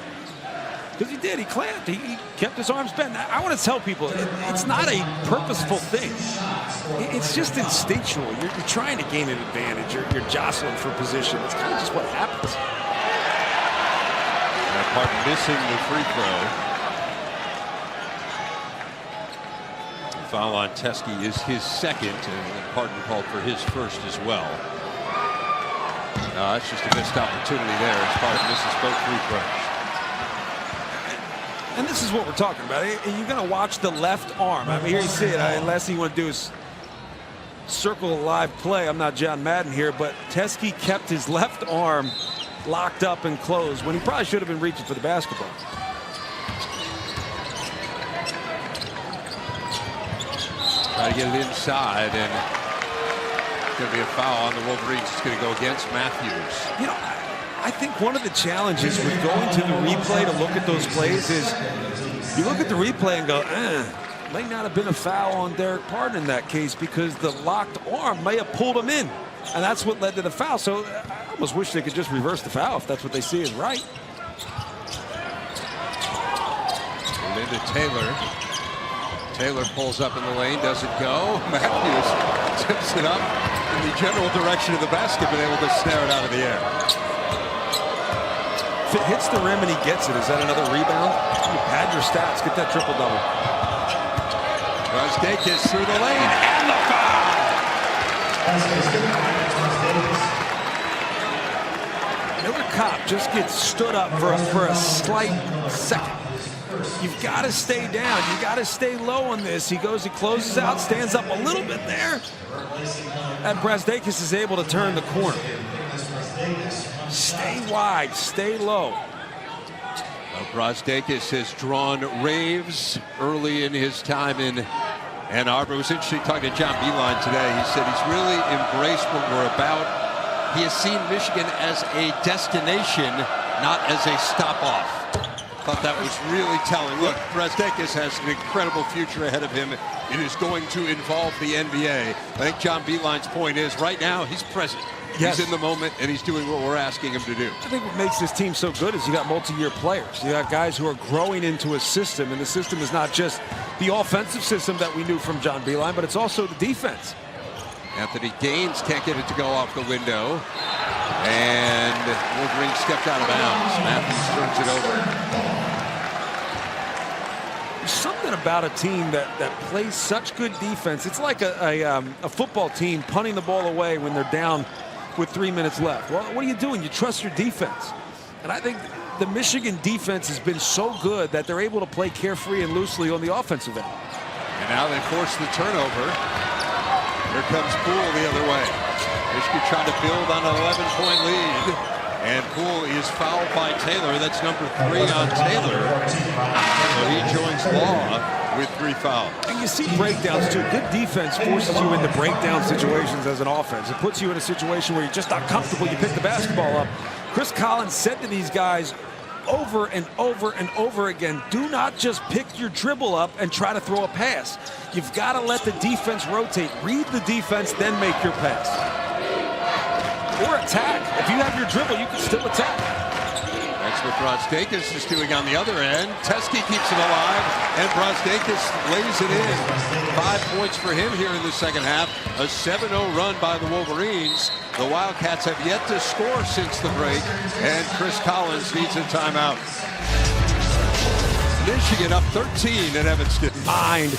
Because he clamped. He kept his arms bent. I want to tell people, it's not a purposeful thing. It's just instinctual. You're trying to gain an advantage. You're jostling for position. It's kind of just what happens. Parton missing the free throw. Foul on Teske is his second, and Parton called for his first as well. That's just a missed opportunity there as Parton misses both free throws. And this is what we're talking about. You're going to watch the left arm. I mean, here you see it. Last thing you want to do is circle a live play. I'm not John Madden here, but Teske kept his left arm locked up and closed when he probably should have been reaching for the basketball. Try to get it inside, and it's going to be a foul on the Wolverines. It's going to go against Matthews. You know, I think one of the challenges with going to the replay to look at those plays is you look at the replay and go, might not have been a foul on Derek Parton in that case because the locked arm may have pulled him in, and that's what led to the foul. So I almost wish they could just reverse the foul if that's what they see is right. Linda Taylor. Taylor pulls up in the lane, doesn't go. Matthews tips it up in the general direction of the basket, but able to snare it out of the air. If it hits the rim and he gets it, is that another rebound? You pad your stats, get that triple-double. Brasdeikis through the lane, and the foul! Miller Kopp just gets stood up for a slight second. You've got to stay down. You got to stay low on this. He goes, he closes out, stands up a little bit there, and Brasdeikis is able to turn the corner. Stay wide, stay low. Brasdeikis has drawn raves early in his time in Ann Arbor. It was interesting talking to John Beilein today. He said he's really embraced what we're about. He has seen Michigan as a destination, not as a stop-off. Thought that was really telling. Look, Brasdeikis has an incredible future ahead of him. It is going to involve the NBA. I think John Beilein's point is right now he's present. Yes. He's in the moment, and he's doing what we're asking him to do. I think what makes this team so good is you got multi-year players. You got guys who are growing into a system, and the system is not just the offensive system that we knew from John Beilein, but it's also the defense. Anthony Gaines can't get it to go off the window, and Wolverines stepped out of bounds. Matthews turns it over. There's something about a team that plays such good defense. It's like a football team punting the ball away when they're down with 3 minutes left. Well, what are you doing? You trust your defense. And I think the Michigan defense has been so good that they're able to play carefree and loosely on the offensive end. And now they force the turnover. Here comes Poole the other way. Michigan trying to build on an 11-point lead. And Poole is fouled by Taylor. That's number 3 on Taylor. So he joins Law with 3 fouls. And you see breakdowns too. Good defense forces you into breakdown situations as an offense. It puts you in a situation where you're just not comfortable. You pick the basketball up. Chris Collins said to these guys over and over and over again, do not just pick your dribble up and try to throw a pass. You've got to let the defense rotate. Read the defense, then make your pass. Or attack. If you have your dribble, you can still attack. That's what Brasdeikis is doing on the other end. Teske keeps him alive, and Brasdeikis lays it in. 5 points for him here in the second half. A 7-0 run by the Wolverines. The Wildcats have yet to score since the break, and Chris Collins needs a timeout. Michigan up 13 at Evanston. Mind,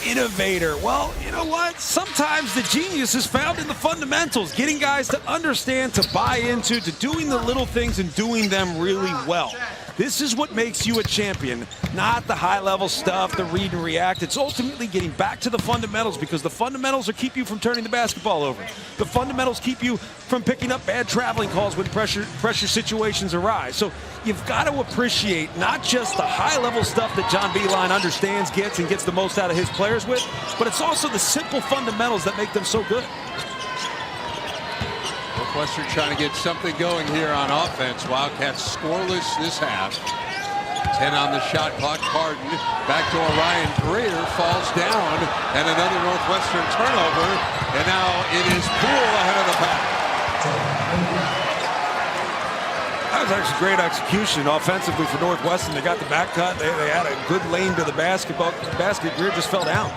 innovator. Well, you know what? Sometimes the genius is found in the fundamentals, getting guys to understand, to buy into, to doing the little things and doing them really well. This is what makes you a champion, not the high-level stuff, the read and react. It's ultimately getting back to the fundamentals, because the fundamentals will keep you from turning the basketball over. The fundamentals keep you from picking up bad traveling calls when pressure situations arise. So you've got to appreciate not just the high-level stuff that John Beilein understands, gets, and gets the most out of his players with, but it's also the simple fundamentals that make them so good. Northwestern trying to get something going here on offense. Wildcats scoreless this half. 10 on the shot clock. Carden back to Orion. Greer falls down, and another Northwestern turnover. And now it is Poole ahead of the pack. That was actually great execution offensively for Northwestern. They got the back cut. They had a good lane to the basket. Greer just fell down.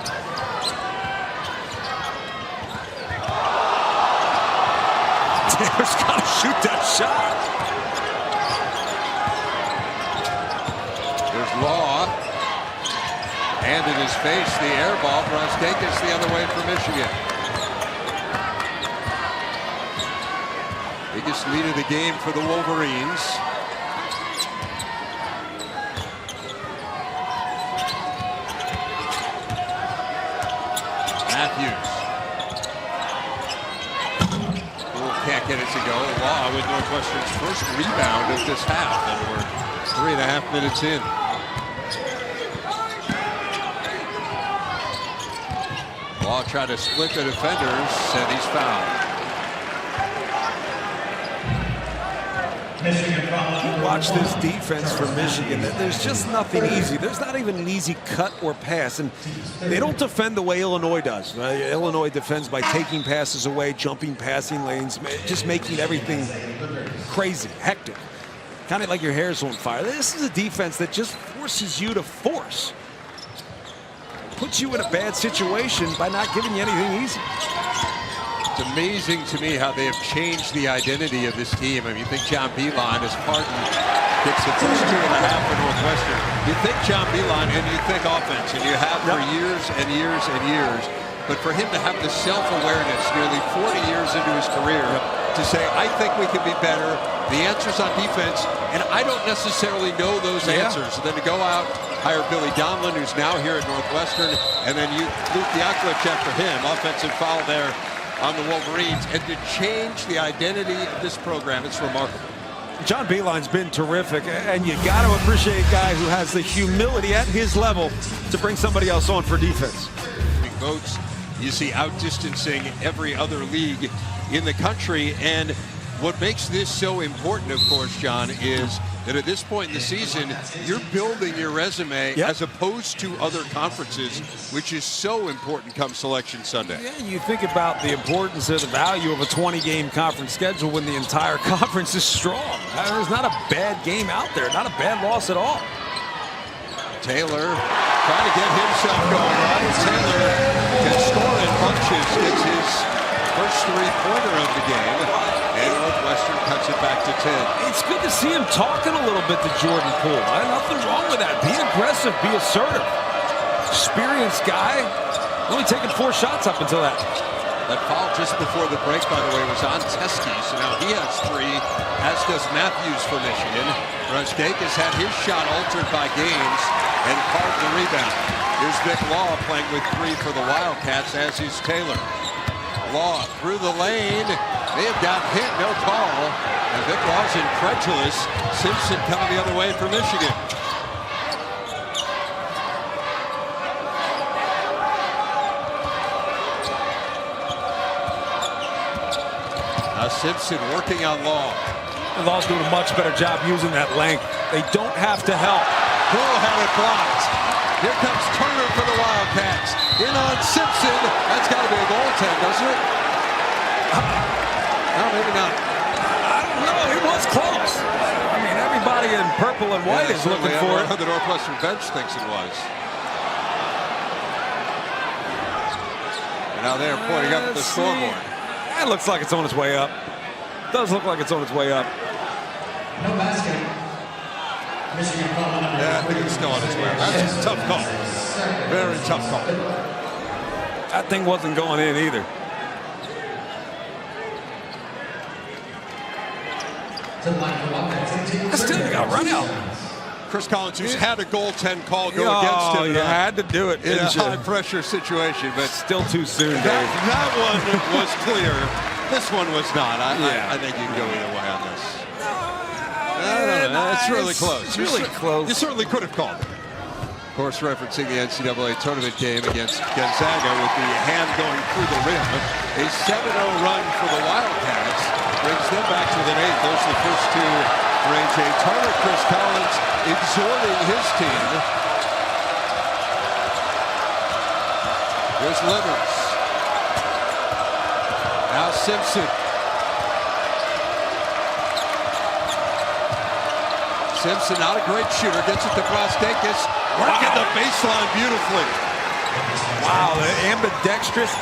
Taylor's got to shoot that shot. There's Law. And in his face, the air ball. Brosdakis the other way for Michigan. Biggest lead of the game for the Wolverines. Matthews. Can't get it to go. Law with Northwestern's first rebound of this half, and we're 3.5 minutes in. Law tried to split the defenders, and he's fouled. Watch this defense for Michigan. There's just nothing easy. There's not even an easy cut or pass. And they don't defend the way Illinois does. Illinois defends by taking passes away, jumping passing lanes, just making everything crazy, hectic. Kind of like your hair's on fire. This is a defense that just forces you to force. Puts you in a bad situation by not giving you anything easy. It's amazing to me how they have changed the identity of this team. I mean, you think John Beilein, as Carden gets the first 2.5 for Northwestern. You think John Beilein and you think offense, and you have for years and years and years. But for him to have the self-awareness nearly 40 years into his career to say, I think we can be better, the answer's on defense, and I don't necessarily know those answers. And then to go out, hire Billy Donlin, who's now here at Northwestern, and then you Luke Diakovic after him, offensive foul there on the Wolverines, and to change the identity of this program, it's remarkable. John Beilein's been terrific, and you got to appreciate a guy who has the humility at his level to bring somebody else on for defense. Votes you see outdistancing every other league in the country, and what makes this so important, of course, John, is that at this point in the season, you're building your resume as opposed to other conferences, which is so important come Selection Sunday. Yeah, you think about the importance of the value of a 20-game conference schedule when the entire conference is strong. There's not a bad game out there, not a bad loss at all. Taylor trying to get himself going. Ryan Taylor can score in bunches, gets his first three-pointer of the game, and Northwestern cuts it back to 10. It's good to see him talking a little bit to Jordan Poole. Nothing wrong with that. Be aggressive, be assertive. Experienced guy, only taking 4 shots up until that. That foul just before the break, by the way, was on Teskey, so now he has 3, as does Matthews for Michigan. Brosdakis had his shot altered by Gaines and carved the rebound. Here's Vic Law playing with 3 for the Wildcats, as is Taylor. Law through the lane. They have got hit, no call. And Vic Law's incredulous. Simpson coming the other way for Michigan. Now Simpson working on Law. And Law's doing a much better job using that length. They don't have to help. Poole had it blocked. Here comes Turner for the Wildcats. In on Simpson. That's got to be a goaltend, doesn't it? No, maybe not. I don't know. It was close. I mean, everybody in purple and white is looking for it. The Northwestern bench thinks it was. And now they're pointing up at the scoreboard. It looks like it's on its way up. Does look like it's on its way up. No basket. Michigan call number. Yeah, I think it's still on its way up. That's a tough call. Very tough call. That thing wasn't going in either. I still got run out. Chris Collins, who's had a goaltend call go against him. You had to do it in a high-pressure situation, but still too soon, Dave. That one was clear. This one was not. I think you can go either way on this. I don't know. It's really close. It's really close. You certainly could have called it. Of course, referencing the NCAA tournament game against Gonzaga with the hand going through the rim. A 7-0 run for the Wildcats brings them back to within 8. Those are the first two for A.J. Turner. Chris Collins exhorting his team. Here's Livers. Now Simpson. Simpson, not a great shooter, gets it to Brostakis, working the baseline beautifully. Wow, ambidextrous.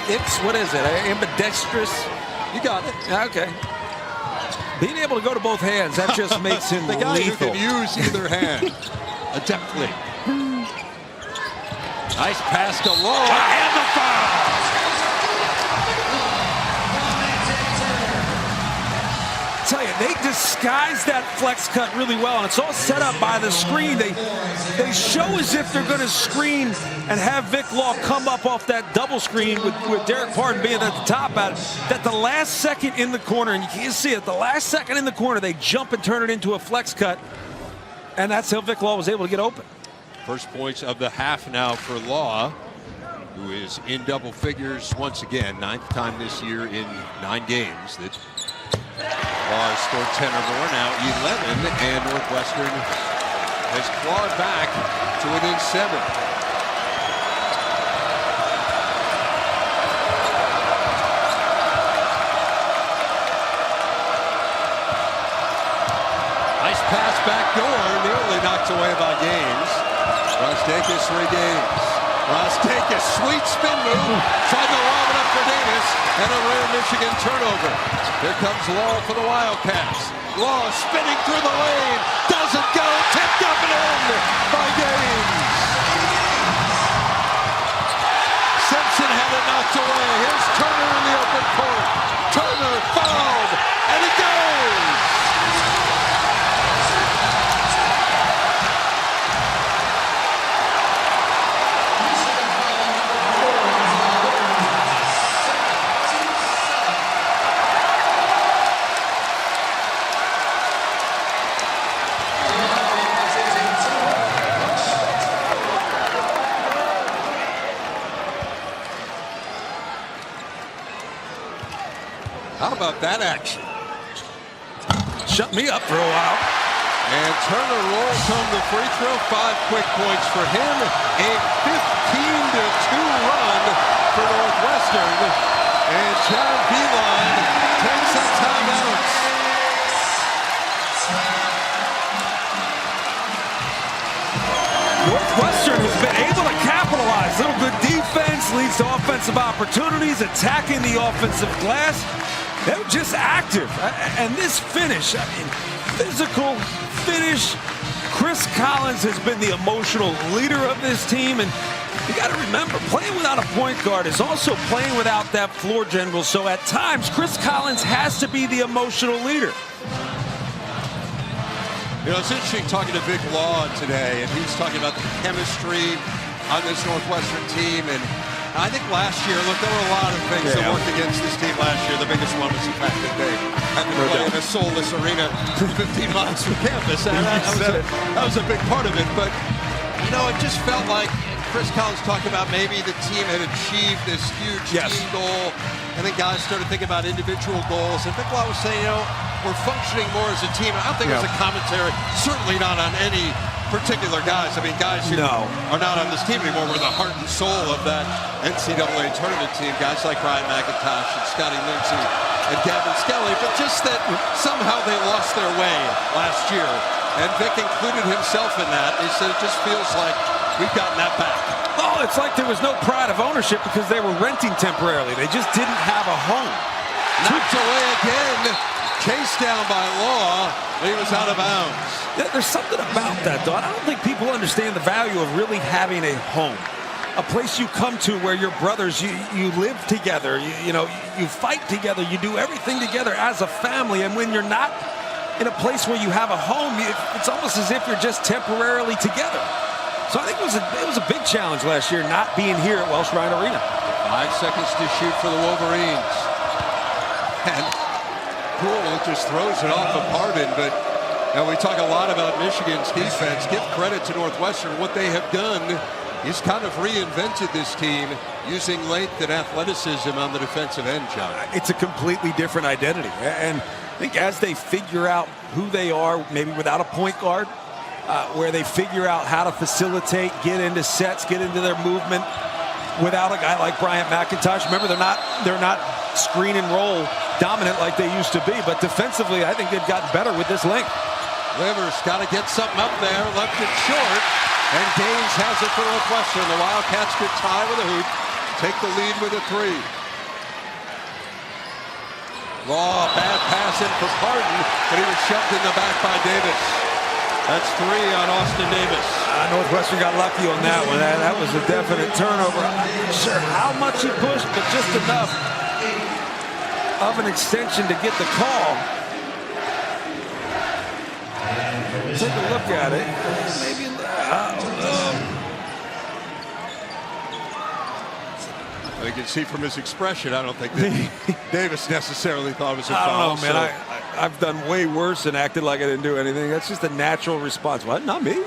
It's, what is it? Ambidextrous. You got it. Okay. Being able to go to both hands, that just makes him the guy lethal. who can use either hand adeptly. Nice pass to Lowe. And the foul! Tell you, they disguise that flex cut really well, and it's all set up by the screen. They show as if they're going to screen and have Vic Law come up off that double screen with Derek Pardon being at the top at it. That the last second in the corner, and you can't see it, the last second in the corner, they jump and turn it into a flex cut, and that's how Vic Law was able to get open. First points of the half now for Law, who is in double figures once again, 9th time this year in 9 games that Law has scored 10 or more, now 11, and Northwestern has clawed back to within 7. Nice pass back door, nearly knocked away by Gaines. Brostakis regains. Brostakis, sweet spin move, tried to lob it up for Davis, and a rare Michigan turnover. Here comes Law for the Wildcats. Law spinning through the lane, doesn't go, tipped up and in by Gaines. Simpson had it knocked away. Here's Turner in the open court. Turner fouled, and it goes. How about that action? Shut me up for a while. And Turner rolls home the free throw. 5 quick points for him. A 15-2 run for Northwestern. And John Beeline takes a timeout. Northwestern has been able to capitalize. Little good defense leads to offensive opportunities, attacking the offensive glass. They're just active. And this finish, I mean, physical finish. Chris Collins has been the emotional leader of this team. And you got to remember, playing without a point guard is also playing without that floor general. So at times, Chris Collins has to be the emotional leader. You know, it's interesting talking to Vic Law today, and he's talking about the chemistry on this Northwestern team. And I think last year, look, there were a lot of things that worked against this team last year. The biggest one was the fact that they had to play in a soulless arena 15 miles from campus. And that was a big part of it. But, you know, it just felt like Chris Collins talked about maybe the team had achieved this huge team goal. And then guys started thinking about individual goals. And Vic Law was saying, you know, we're functioning more as a team. I don't think it was a commentary, certainly not on any particular guys. I mean, guys who are not on this team anymore were the heart and soul of that NCAA tournament team. Guys like Ryan McIntosh and Scotty Lindsey and Gavin Skelly, but just that somehow they lost their way last year. And Vic included himself in that. He said it just feels like we've gotten that back. Oh, it's like there was no pride of ownership because they were renting temporarily. They just didn't have a home. Knocked away again. Chased down by Law, and he was out of bounds. There's something about that, though. I don't think people understand the value of really having a home. A place you come to where your brothers, you live together, you fight together, you do everything together as a family. And when you're not in a place where you have a home, it's almost as if you're just temporarily together. So I think it was a big challenge last year not being here at Welsh Ryan Arena. 5 seconds to shoot for the Wolverines. And Poole just throws it off of Pardon, but now we talk a lot about Michigan's defense. Give credit to Northwestern. What they have done is kind of reinvented this team using length and athleticism on the defensive end, John. It's a completely different identity. And I think as they figure out who they are, maybe without a point guard, where they figure out how to facilitate, get into sets, get into their movement without a guy like Bryant McIntosh. Remember, they're not screen and roll dominant like they used to be, but defensively, I think they've gotten better with this length. Livers got to get something up there, left it short, and Gaines has it for Northwestern. The Wildcats could tie with a hoop, take the lead with a 3. Law, bad pass in for Pardon, but he was shoved in the back by Davis. That's 3 on Austin Davis. Northwestern got lucky on that one. That was a definite turnover. I'm not sure how much he pushed, but just enough of an extension to get the call. Take a look at it. Maybe. You can see from his expression, I don't think that Davis necessarily thought it was a foul. I don't know, man. I've done way worse and acted like I didn't do anything. That's just a natural response. What? Not me.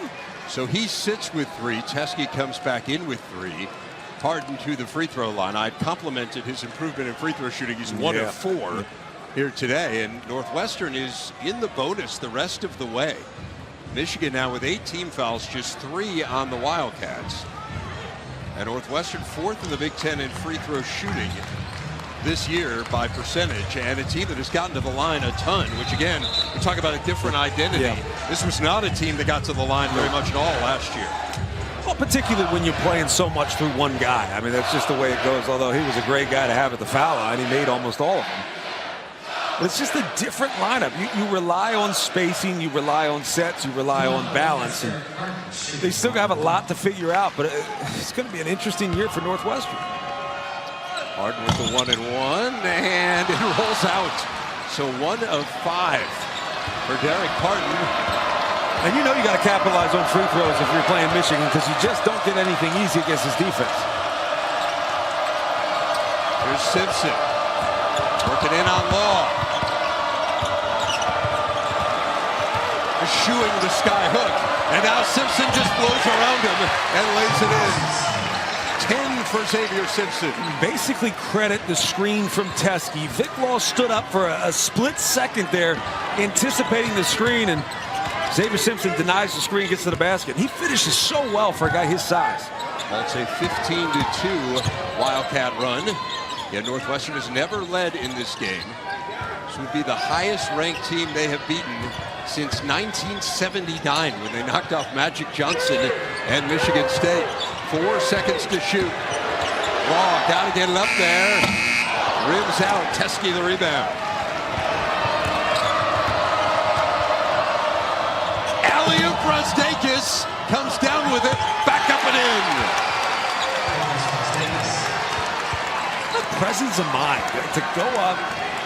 So he sits with 3. Teske comes back in with 3. Pardon to the free throw line. I complimented his improvement in free throw shooting. He's 1 of 4 here today, and Northwestern is in the bonus the rest of the way. Michigan now with 8 team fouls, just 3 on the Wildcats. And Northwestern 4th in the Big Ten in free throw shooting this year by percentage, and a team that has gotten to the line a ton, which again, we talk about a different identity. This was not a team that got to the line very much at all last year. Well, particularly when you're playing so much through one guy. I mean, that's just the way it goes, although he was a great guy to have at the foul line. He made almost all of them. But it's just a different lineup. You rely on spacing, you rely on sets, you rely on balance. And they still have a lot to figure out, but it's going to be an interesting year for Northwestern. Pardon with the 1-and-1, and it rolls out. So 1 of 5 for Derek Pardon. And you know you got to capitalize on free throws if you're playing Michigan, because you just don't get anything easy against his defense. Here's Simpson working in on Law. Eschewing the sky hook, and now Simpson just blows around him and lays it in. 10 for Xavier Simpson. Basically credit the screen from Teske. Vic Law stood up for a split second there, anticipating the screen, and Xavier Simpson denies the screen, gets to the basket. He finishes so well for a guy his size. That's a 15-2 Wildcat run. Yeah, Northwestern has never led in this game. This would be the highest ranked team they have beaten since 1979, when they knocked off Magic Johnson and Michigan State. 4 seconds to shoot. Law got to get it up there. Rims out. Teske the rebound. Alley-oop Brasdeikis comes down with it. Back up and in. The presence of mind to go up,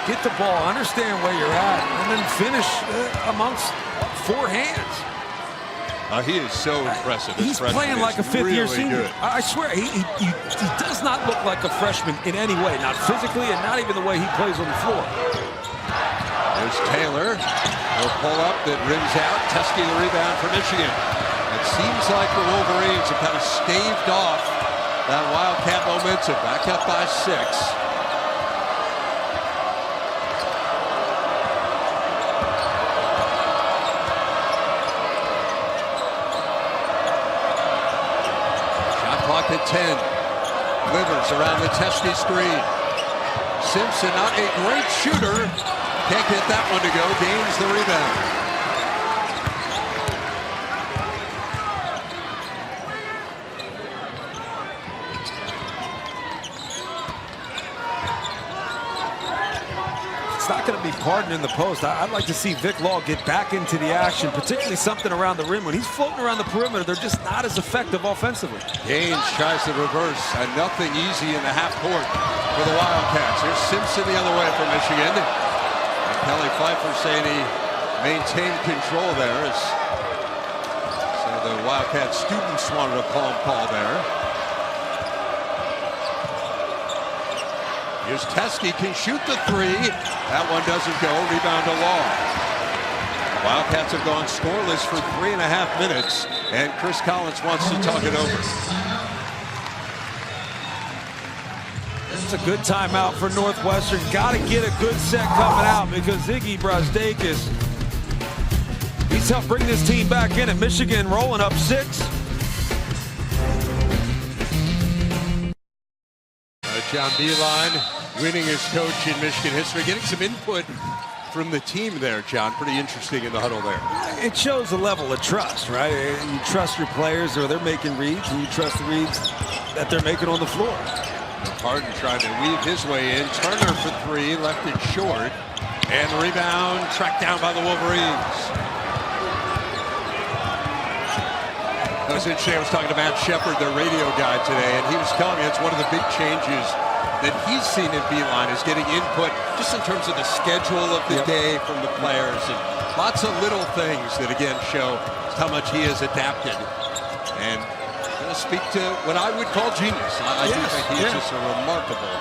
get the ball, understand where you're at, and then finish amongst 4 hands. He is so impressive. He's playing like a fifth-year senior. Good. I swear, he does not look like a freshman in any way, not physically and not even the way he plays on the floor. There's Taylor. He'll pull up, that rims out. Teske the rebound for Michigan. It seems like the Wolverines have kind of staved off that Wildcat momentum. Back up by 6. At 10. Livers around the Teske screen. Simpson, not a great shooter. Can't get that one to go. Gains the rebound. It's not going to be Pardon in the post. I'd like to see Vic Law get back into the action, particularly something around the rim. When he's floating around the perimeter, they're just not as effective offensively. Gaines tries the reverse, and nothing easy in the half court for the Wildcats. Here's Simpson the other way for Michigan. And Kelly Pfeiffer saying he maintain control there as some of the Wildcat students wanted a palm call there. Here's Teskey, can shoot the three. That one doesn't go. Rebound to Law. The Wildcats have gone scoreless for 3.5 minutes, and Chris Collins wants to talk it over. It's a good timeout for Northwestern. Got to get a good set coming out because Ziggy Brazdakis, he's helped bring this team back in, and Michigan rolling up 6. John Beilein winning as coach in Michigan history, getting some input from the team there, John. Pretty interesting in the huddle there. It shows a level of trust, right? You trust your players or they're making reads, and you trust the reads that they're making on the floor. Harden trying to weave his way in. Turner for 3, left it short. And the rebound tracked down by the Wolverines. That was interesting. I was talking to Matt Shepard, their radio guy today, and he was telling me it's one of the big changes that he's seen in Beilein is getting input just in terms of the schedule of the day from the players, and lots of little things that again show how much he has adapted. And going to speak to what I would call genius. I do think he's just a remarkable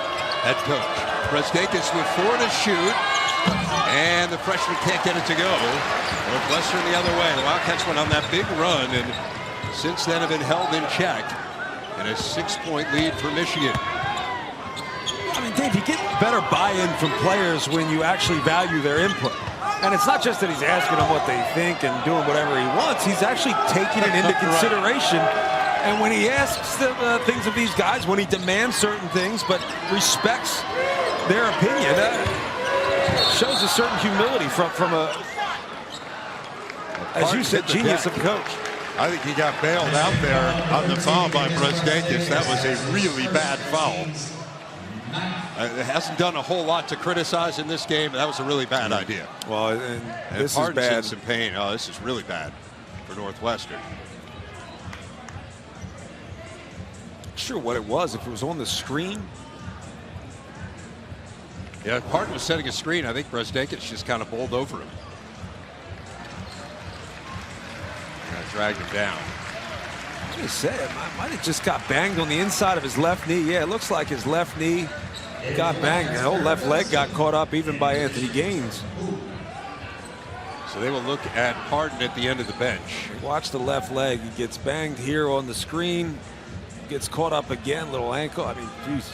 head coach. Brazdakis with 4 to shoot, and the freshman can't get it to go. Northwestern the other way. The Wildcats went on that big run, and since then have been held in check, and a 6-point lead for Michigan. I mean, Dave, you get better buy-in from players when you actually value their input. And it's not just that he's asking them what they think and doing whatever he wants. He's actually taking it into consideration. And when he asks things of these guys, when he demands certain things but respects their opinion, shows a certain humility from a, as you said, genius of a coach. I think he got bailed out there on the foul by Brazdakis. That was a really bad foul. It hasn't done a whole lot to criticize in this game. That was a really bad idea. Well, and this is bad. In some pain. Oh, this is really bad for Northwestern. Not sure what it was. If it was on the screen. Yeah, Parton was setting a screen. I think Brazdakis just kind of bowled over him. Kind of dragged him down. He said it might have just got banged on the inside of his left knee. Yeah, it looks like his left knee got banged. The whole left leg got caught up even by Anthony Gaines. So they will look at Parton at the end of the bench. Watch the left leg. He gets banged here on the screen. Gets caught up again, little ankle. I mean, geez.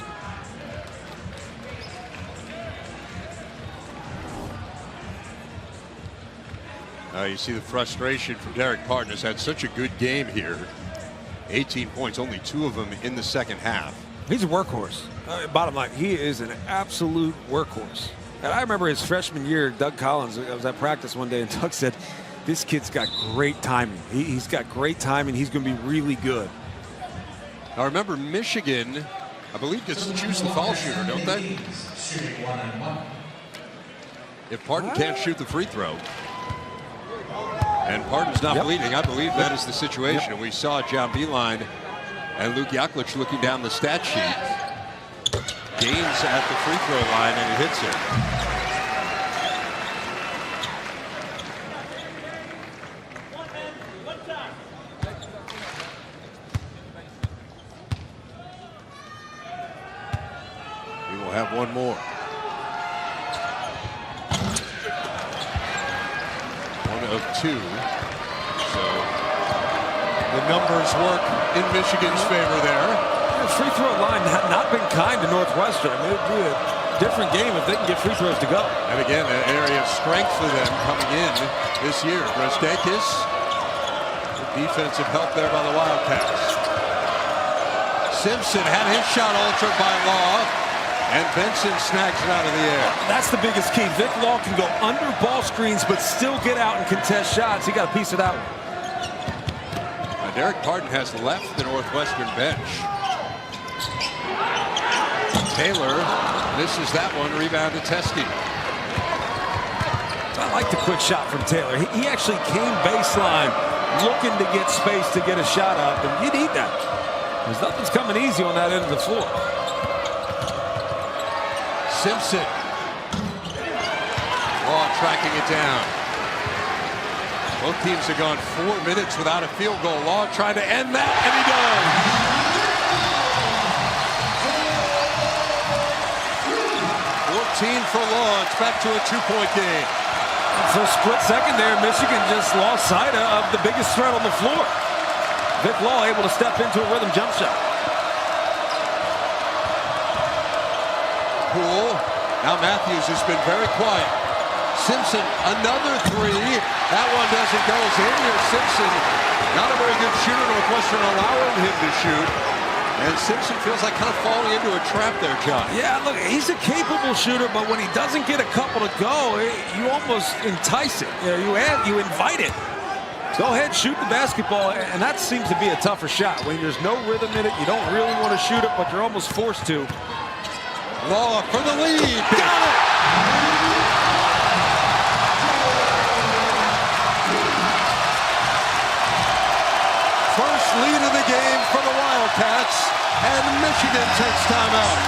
You see the frustration from Derek Parton. Has had such a good game here. 18 points, only 2 of them in the second half. He's a workhorse. Bottom line, he is an absolute workhorse. And I remember his freshman year, Doug Collins, I was at practice one day, and Doug said, this kid's got great timing. He's got great timing. He's going to be really good. I remember Michigan, I believe, gets to choose the foul shooter, don't they? If Parton can't shoot the free throw, and Parton's not bleeding, I believe that is the situation. And we saw John Beilein and Luke Yaklich looking down the stat sheet. Gaines at the free throw line, and he hits it. We will have one more. Of 2. So the numbers work in Michigan's favor there. The free throw line has not been kind to Northwestern. I mean, it'd be a different game if they can get free throws to go. And again, an area of strength for them coming in this year. Brazdakis, defensive help there by the Wildcats. Simpson had his shot altered by Law. And Benson snags it out of the air. That's the biggest key. Vic Law can go under ball screens, but still get out and contest shots. He got a piece of that one. Now Derek Parton has left the Northwestern bench. Taylor misses that one. Rebound to Teskey. I like the quick shot from Taylor. He actually came baseline looking to get space to get a shot up, and you need that. Because nothing's coming easy on that end of the floor. Simpson. Law tracking it down. Both teams have gone 4 minutes without a field goal. Law trying to end that, and he does. 14 for Law. It's back to a 2-point game. For a split second there, Michigan just lost sight of the biggest threat on the floor. Vic Law able to step into a rhythm jump shot. Poole. Now Matthews has been very quiet. Simpson, another three. That one doesn't go. Xavier Simpson, not a very good shooter. Northwestern allowing him to shoot. And Simpson feels like kind of falling into a trap there, John. Yeah, look, he's a capable shooter, but when he doesn't get a couple to go, you almost entice it. You invite it. Go ahead, shoot the basketball, and that seems to be a tougher shot. When there's no rhythm in it, you don't really want to shoot it, but you're almost forced to. Law for the lead. Got it! First lead of the game for the Wildcats, and Michigan takes timeout.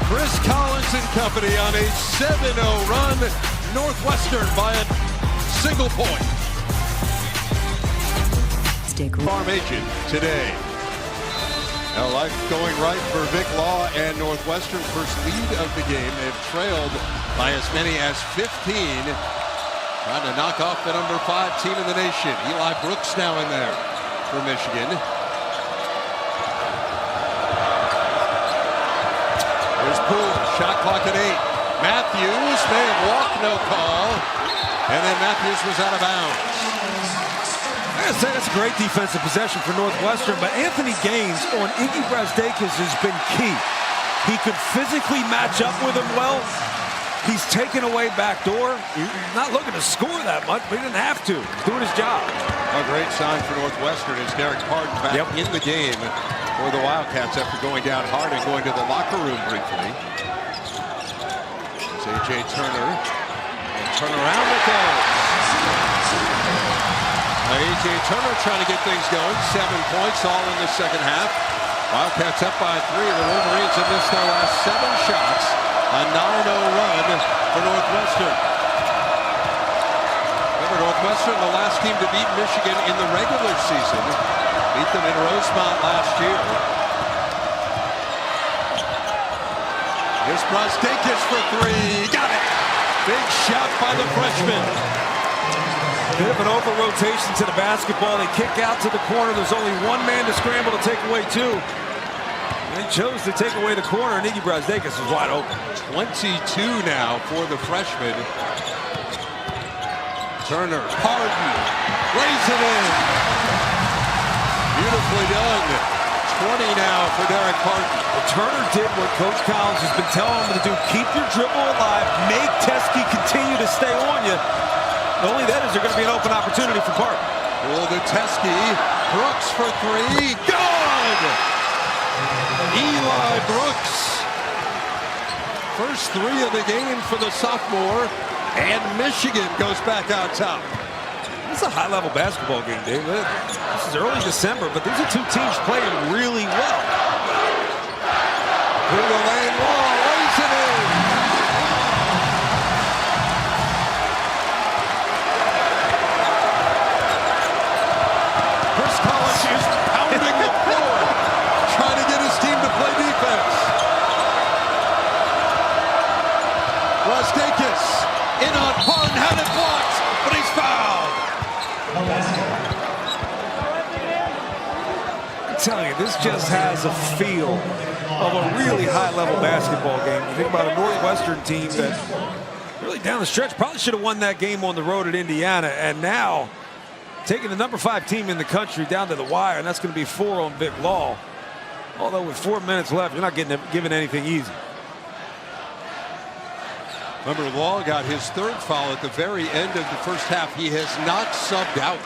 Chris Collins and company on a 7-0 run. Northwestern by a single point. Farm agent today. Now life going right for Vic Law and Northwestern. First lead of the game. They've trailed by as many as 15. Trying to knock off the number 5 team in the nation. Eli Brooks now in there for Michigan. There's Poole, shot clock at 8. Matthews may have walked, no call. And then Matthews was out of bounds. I gotta say, that's a great defensive possession for Northwestern, but Anthony Gaines on Iggy Brazdeikis has been key. He could physically match up with him well. He's taken away backdoor. He's not looking to score that much, but he didn't have to. He's doing his job. A great sign for Northwestern is Derek Pardon back in the game for the Wildcats after going down hard and going to the locker room briefly. It's A.J. Turner. And turn around it goes. A.J. Turner trying to get things going. 7 points all in the second half. Wildcats up by 3. The Wolverines have missed their last 7 shots. A 9-0 run for Northwestern. Remember, Northwestern, the last team to beat Michigan in the regular season. Beat them in Rosemont last year. Here's Brazdeikis for 3. Got it! Big shot by the freshman. Bit of an over-rotation to the basketball. They kick out to the corner. There's only one man to scramble to take away 2. They chose to take away the corner, and Iggy Brazdeikis is wide open. 22 now for the freshman. Turner, Pardon, lays it in. Beautifully done. 20 now for Derek Pardon. Well, Turner did what Coach Collins has been telling him to do. Keep your dribble alive. Make Teske continue to stay on you. Only then is there going to be an open opportunity for Pardon. Pull to Teske. Brooks for 3. Good! Eli Brooks. First 3 of the game for the sophomore. And Michigan goes back out top. This is a high-level basketball game, Dave. This is early December, but these are 2 teams playing really well. Through the lane, Wall lays it in. Chris Collins is pounding the floor, trying to get his team to play defense. Brazdeikis in on Pardon, had it blocked, but he's fouled. I'm telling you, this just has a feel of a really high-level basketball game. You think about a Northwestern team that really down the stretch probably should have won that game on the road at Indiana, and now taking the number 5 team in the country down to the wire, and that's going to be 4 on Vic Law. Although with 4 minutes left, you're not given anything easy. Remember, Law got his 3rd foul at the very end of the first half. He has not subbed out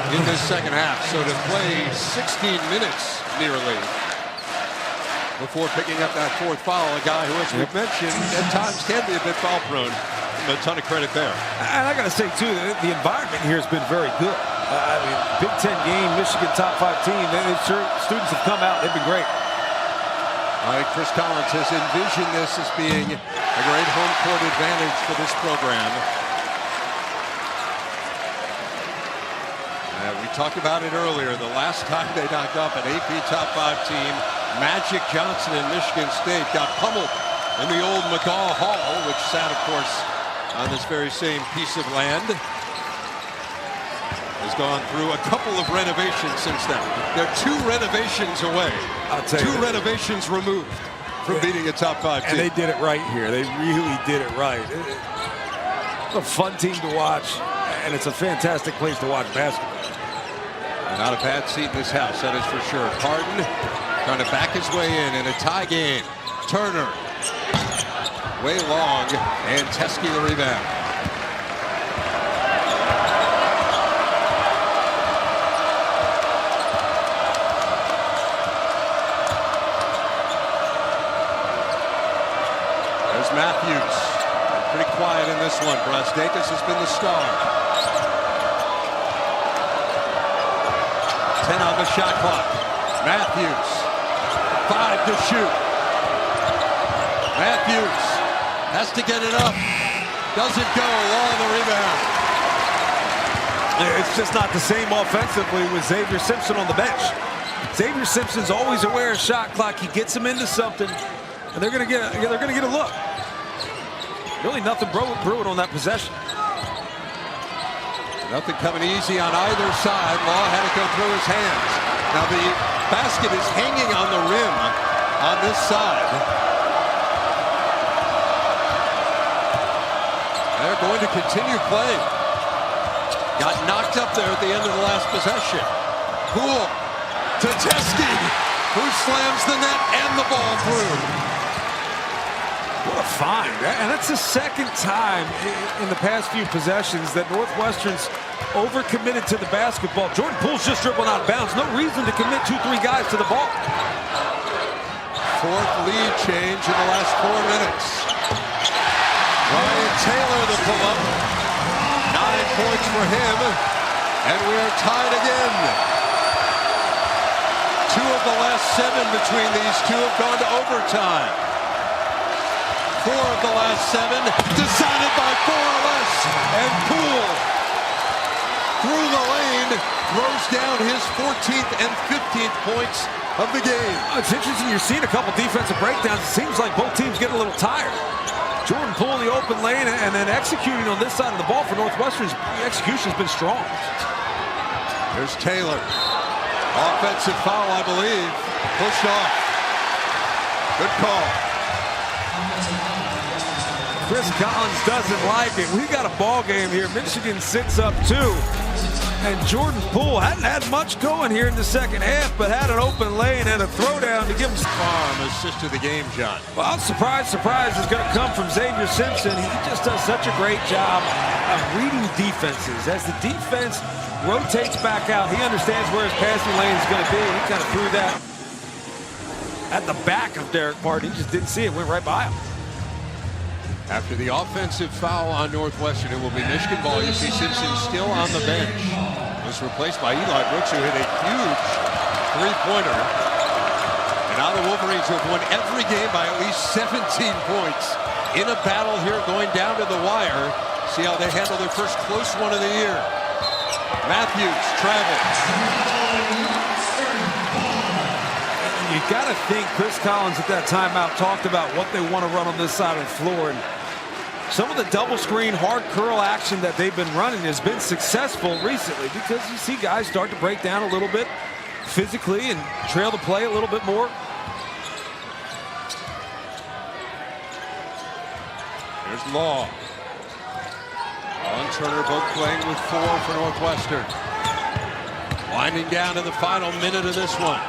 in this second half. So to play 16 minutes nearly before picking up that 4th foul, a guy who, as we've mentioned, at times can be a bit foul prone. A ton of credit there. And I got to say, too, the environment here has been very good. I mean, Big Ten game, Michigan top 5 team. Students have come out. They've been great. Chris Collins has envisioned this as being a great home court advantage for this program. We talked about it earlier. The last time they knocked off an AP top 5 team, Magic Johnson and Michigan State got pummeled in the old McGaw Hall, which sat, of course, on this very same piece of land. Has gone through a couple of renovations since then. They're 2 renovations away. I'll tell you, 2 renovations removed from beating a top 5 team. And they did it right here. They really did it right. It's a fun team to watch, and it's a fantastic place to watch basketball. Not a bad seat in this house, that is for sure. Harden trying to back his way in a tie game. Turner way long, and Teskey the rebound. There's Matthews. Pretty quiet in this one. Brazdeikis has been the star. 10 on the shot clock. Matthews. 5 to shoot. Matthews has to get it up. Doesn't go. Law the rebound. It's just not the same offensively with Xavier Simpson on the bench. Xavier Simpson's always aware of shot clock. He gets them into something, and they're gonna get a look. Really nothing brewing on that possession. Nothing coming easy on either side. Law had to go through his hands. Now the basket is hanging on the rim on this side. They're going to continue playing. Got knocked up there at the end of the last possession. Poole to Teskey, who slams the net and the ball through. What a find. And that's the second time in the past few possessions that Northwestern's overcommitted to the basketball. Jordan Poole's just dribbling out of bounds. No reason to commit 2-3 guys to the ball. 4th lead change in the last 4 minutes. Ryan Taylor the pull-up. 9 points for him. And we are tied again. 2 of the last 7 between these two have gone to overtime. 4 of the last 7 decided by 4 or less. And Poole through the lane throws down his 14th and 15th points of the game. It's interesting, you're seeing a couple defensive breakdowns. It seems like both teams get a little tired. Jordan Poole in the open lane, and then executing on this side of the ball for Northwestern's execution has been strong. There's Taylor. Offensive foul, I believe. Pushed off. Good call. Chris Collins doesn't like it. We got a ball game here. Michigan sits up 2. And Jordan Poole hadn't had much going here in the second half, but had an open lane and a throwdown to give him Farm assist to the game, John. Well, surprise, surprise is going to come from Xavier Simpson. He just does such a great job of reading defenses. As the defense rotates back out, he understands where his passing lane is going to be. He kind of threw that at the back of Derek Martin. He just didn't see it, went right by him. After the offensive foul on Northwestern, it will be Michigan ball. You see Simpson still on the bench. Was replaced by Eli Brooks, who hit a huge three-pointer. And now the Wolverines have won every game by at least 17 points in a battle here going down to the wire. See how they handle their first close one of the year. Matthews travels. You got to think Chris Collins at that timeout talked about what they want to run on this side of the floor. And some of the double screen, hard curl action that they've been running has been successful recently because you see guys start to break down a little bit physically and trail the play a little bit more. There's Law. Law and Turner both playing with 4 for Northwestern. Winding down to the final minute of this one.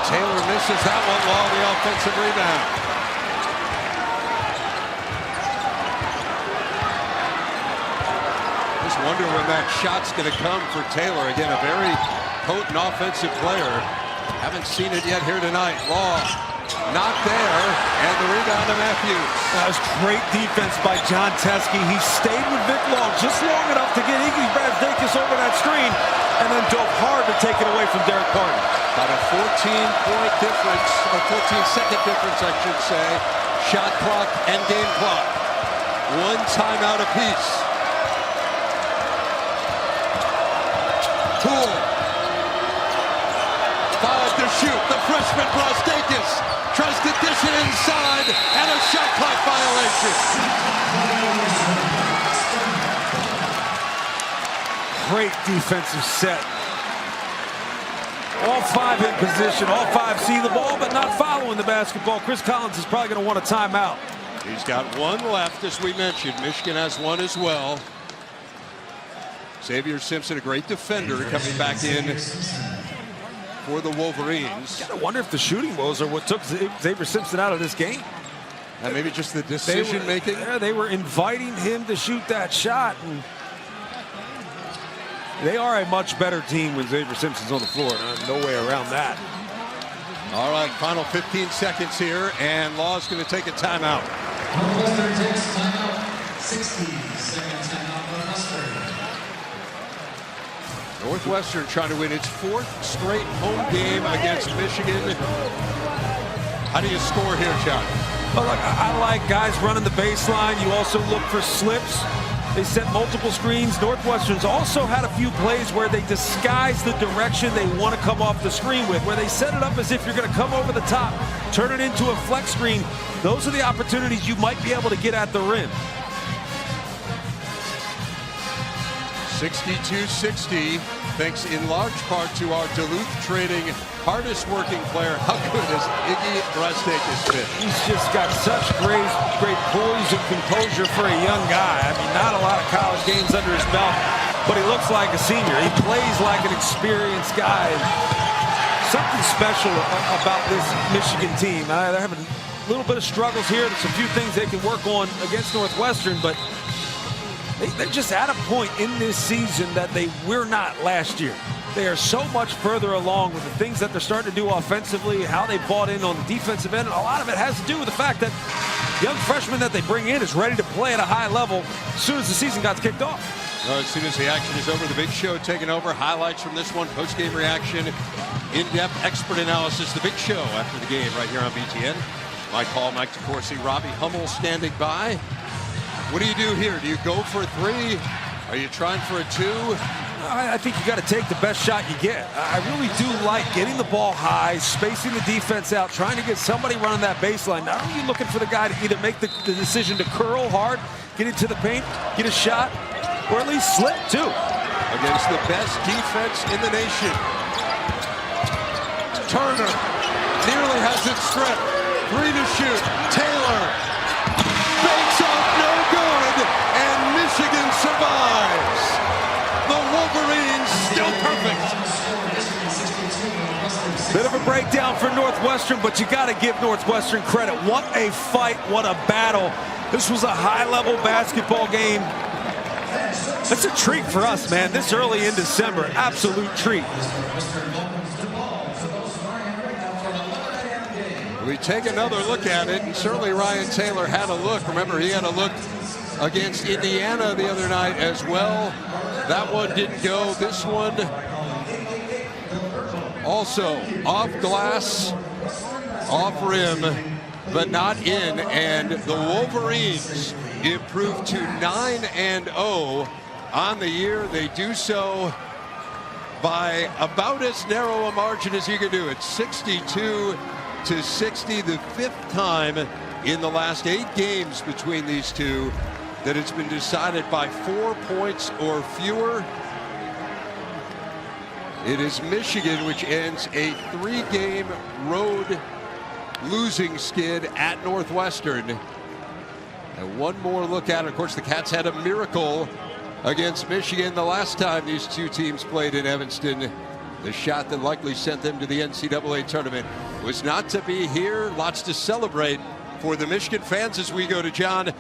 Taylor misses that one. Law the offensive rebound. Just wonder when that shot's going to come for Taylor. Again, a very potent offensive player. Haven't seen it yet here tonight. Law Not there, and the rebound to Matthews. That was great defense by John Teske. He stayed with Vic Long just long enough to get Iggy Brazdeikis over that screen, and then dove hard to take it away from Derek Carter. About a 14-point difference, or 14-second difference, I should say. Shot clock and game clock. One timeout apiece. Poole. 5 to shoot. The freshman Brazdeikis tries to dish it inside, and a shot clock violation. Great defensive set. All 5 in position, all 5 see the ball, but not following the basketball. Chris Collins is probably going to want a timeout. He's got one left, as we mentioned. Michigan has one as well. Xavier Simpson, a great defender, coming back in for the Wolverines. I wonder if the shooting woes are what took Xavier Simpson out of this game. And maybe just the decision making. Yeah, they were inviting him to shoot that shot. And they are a much better team when Xavier Simpson's on the floor. No way around that. All right, final 15 seconds here, and Law's going to take a timeout. Northwestern takes timeout. 60-second timeout. Northwestern. Northwestern trying to win its 4th straight home game against Michigan. How do you score here, John? Well, look, I like guys running the baseline. You also look for slips. They set multiple screens. Northwestern's also had a few plays where they disguise the direction they want to come off the screen with, where they set it up as if you're going to come over the top, turn it into a flex screen. Those are the opportunities you might be able to get at the rim. 62-60, thanks in large part to our Duluth Trading hardest working player. How good has Iggy Brazdeikis been? He's just got such great poise and composure for a young guy. I mean, not a lot of college games under his belt, but he looks like a senior. He plays like an experienced guy. Something special about this Michigan team. They're having a little bit of struggles here. There's a few things they can work on against Northwestern, but they're just at a point in this season that they were not last year. They are so much further along with the things that they're starting to do offensively, how they bought in on the defensive end, and a lot of it has to do with the fact that the young freshman that they bring in is ready to play at a high level as soon as the season got kicked off. As soon as the action is over, the Big Show taking over. Highlights from this one, post-game reaction, in-depth expert analysis. The Big Show after the game right here on BTN. Mike Hall, Mike DeCourcy, Robbie Hummel standing by. What do you do here? Do you go for a 3? Are you trying for a 2? I think you got to take the best shot you get. I really do like getting the ball high, spacing the defense out, trying to get somebody running that baseline. Not only are you looking for the guy to either make the decision to curl hard, get into the paint, get a shot, or at least slip too. Against the best defense in the nation. Turner nearly has it stripped. 3 to shoot. Taylor fakes off, no good, and Michigan survives. The Wolverines still perfect. Bit of a breakdown for Northwestern, but you got to give Northwestern credit. What a fight, what a battle. This was a high-level basketball game. It's a treat for us, man. This early in December, absolute treat. We take another look at it, and certainly Ryan Taylor had a look. Remember, he had a look against Indiana the other night as well. That one didn't go. This one also off glass, off rim, but not in. And the Wolverines improved to 9-0 on the year. They do so by about as narrow a margin as you can do. It's 62-60, the 5th time in the last 8 games between these two that it's been decided by 4 points or fewer. It is Michigan, which ends a 3-game road losing skid at Northwestern. And one more look at it. Of course, the Cats had a miracle against Michigan the last time these two teams played in Evanston. The shot that likely sent them to the NCAA tournament was not to be here. Lots to celebrate for the Michigan fans as we go to John.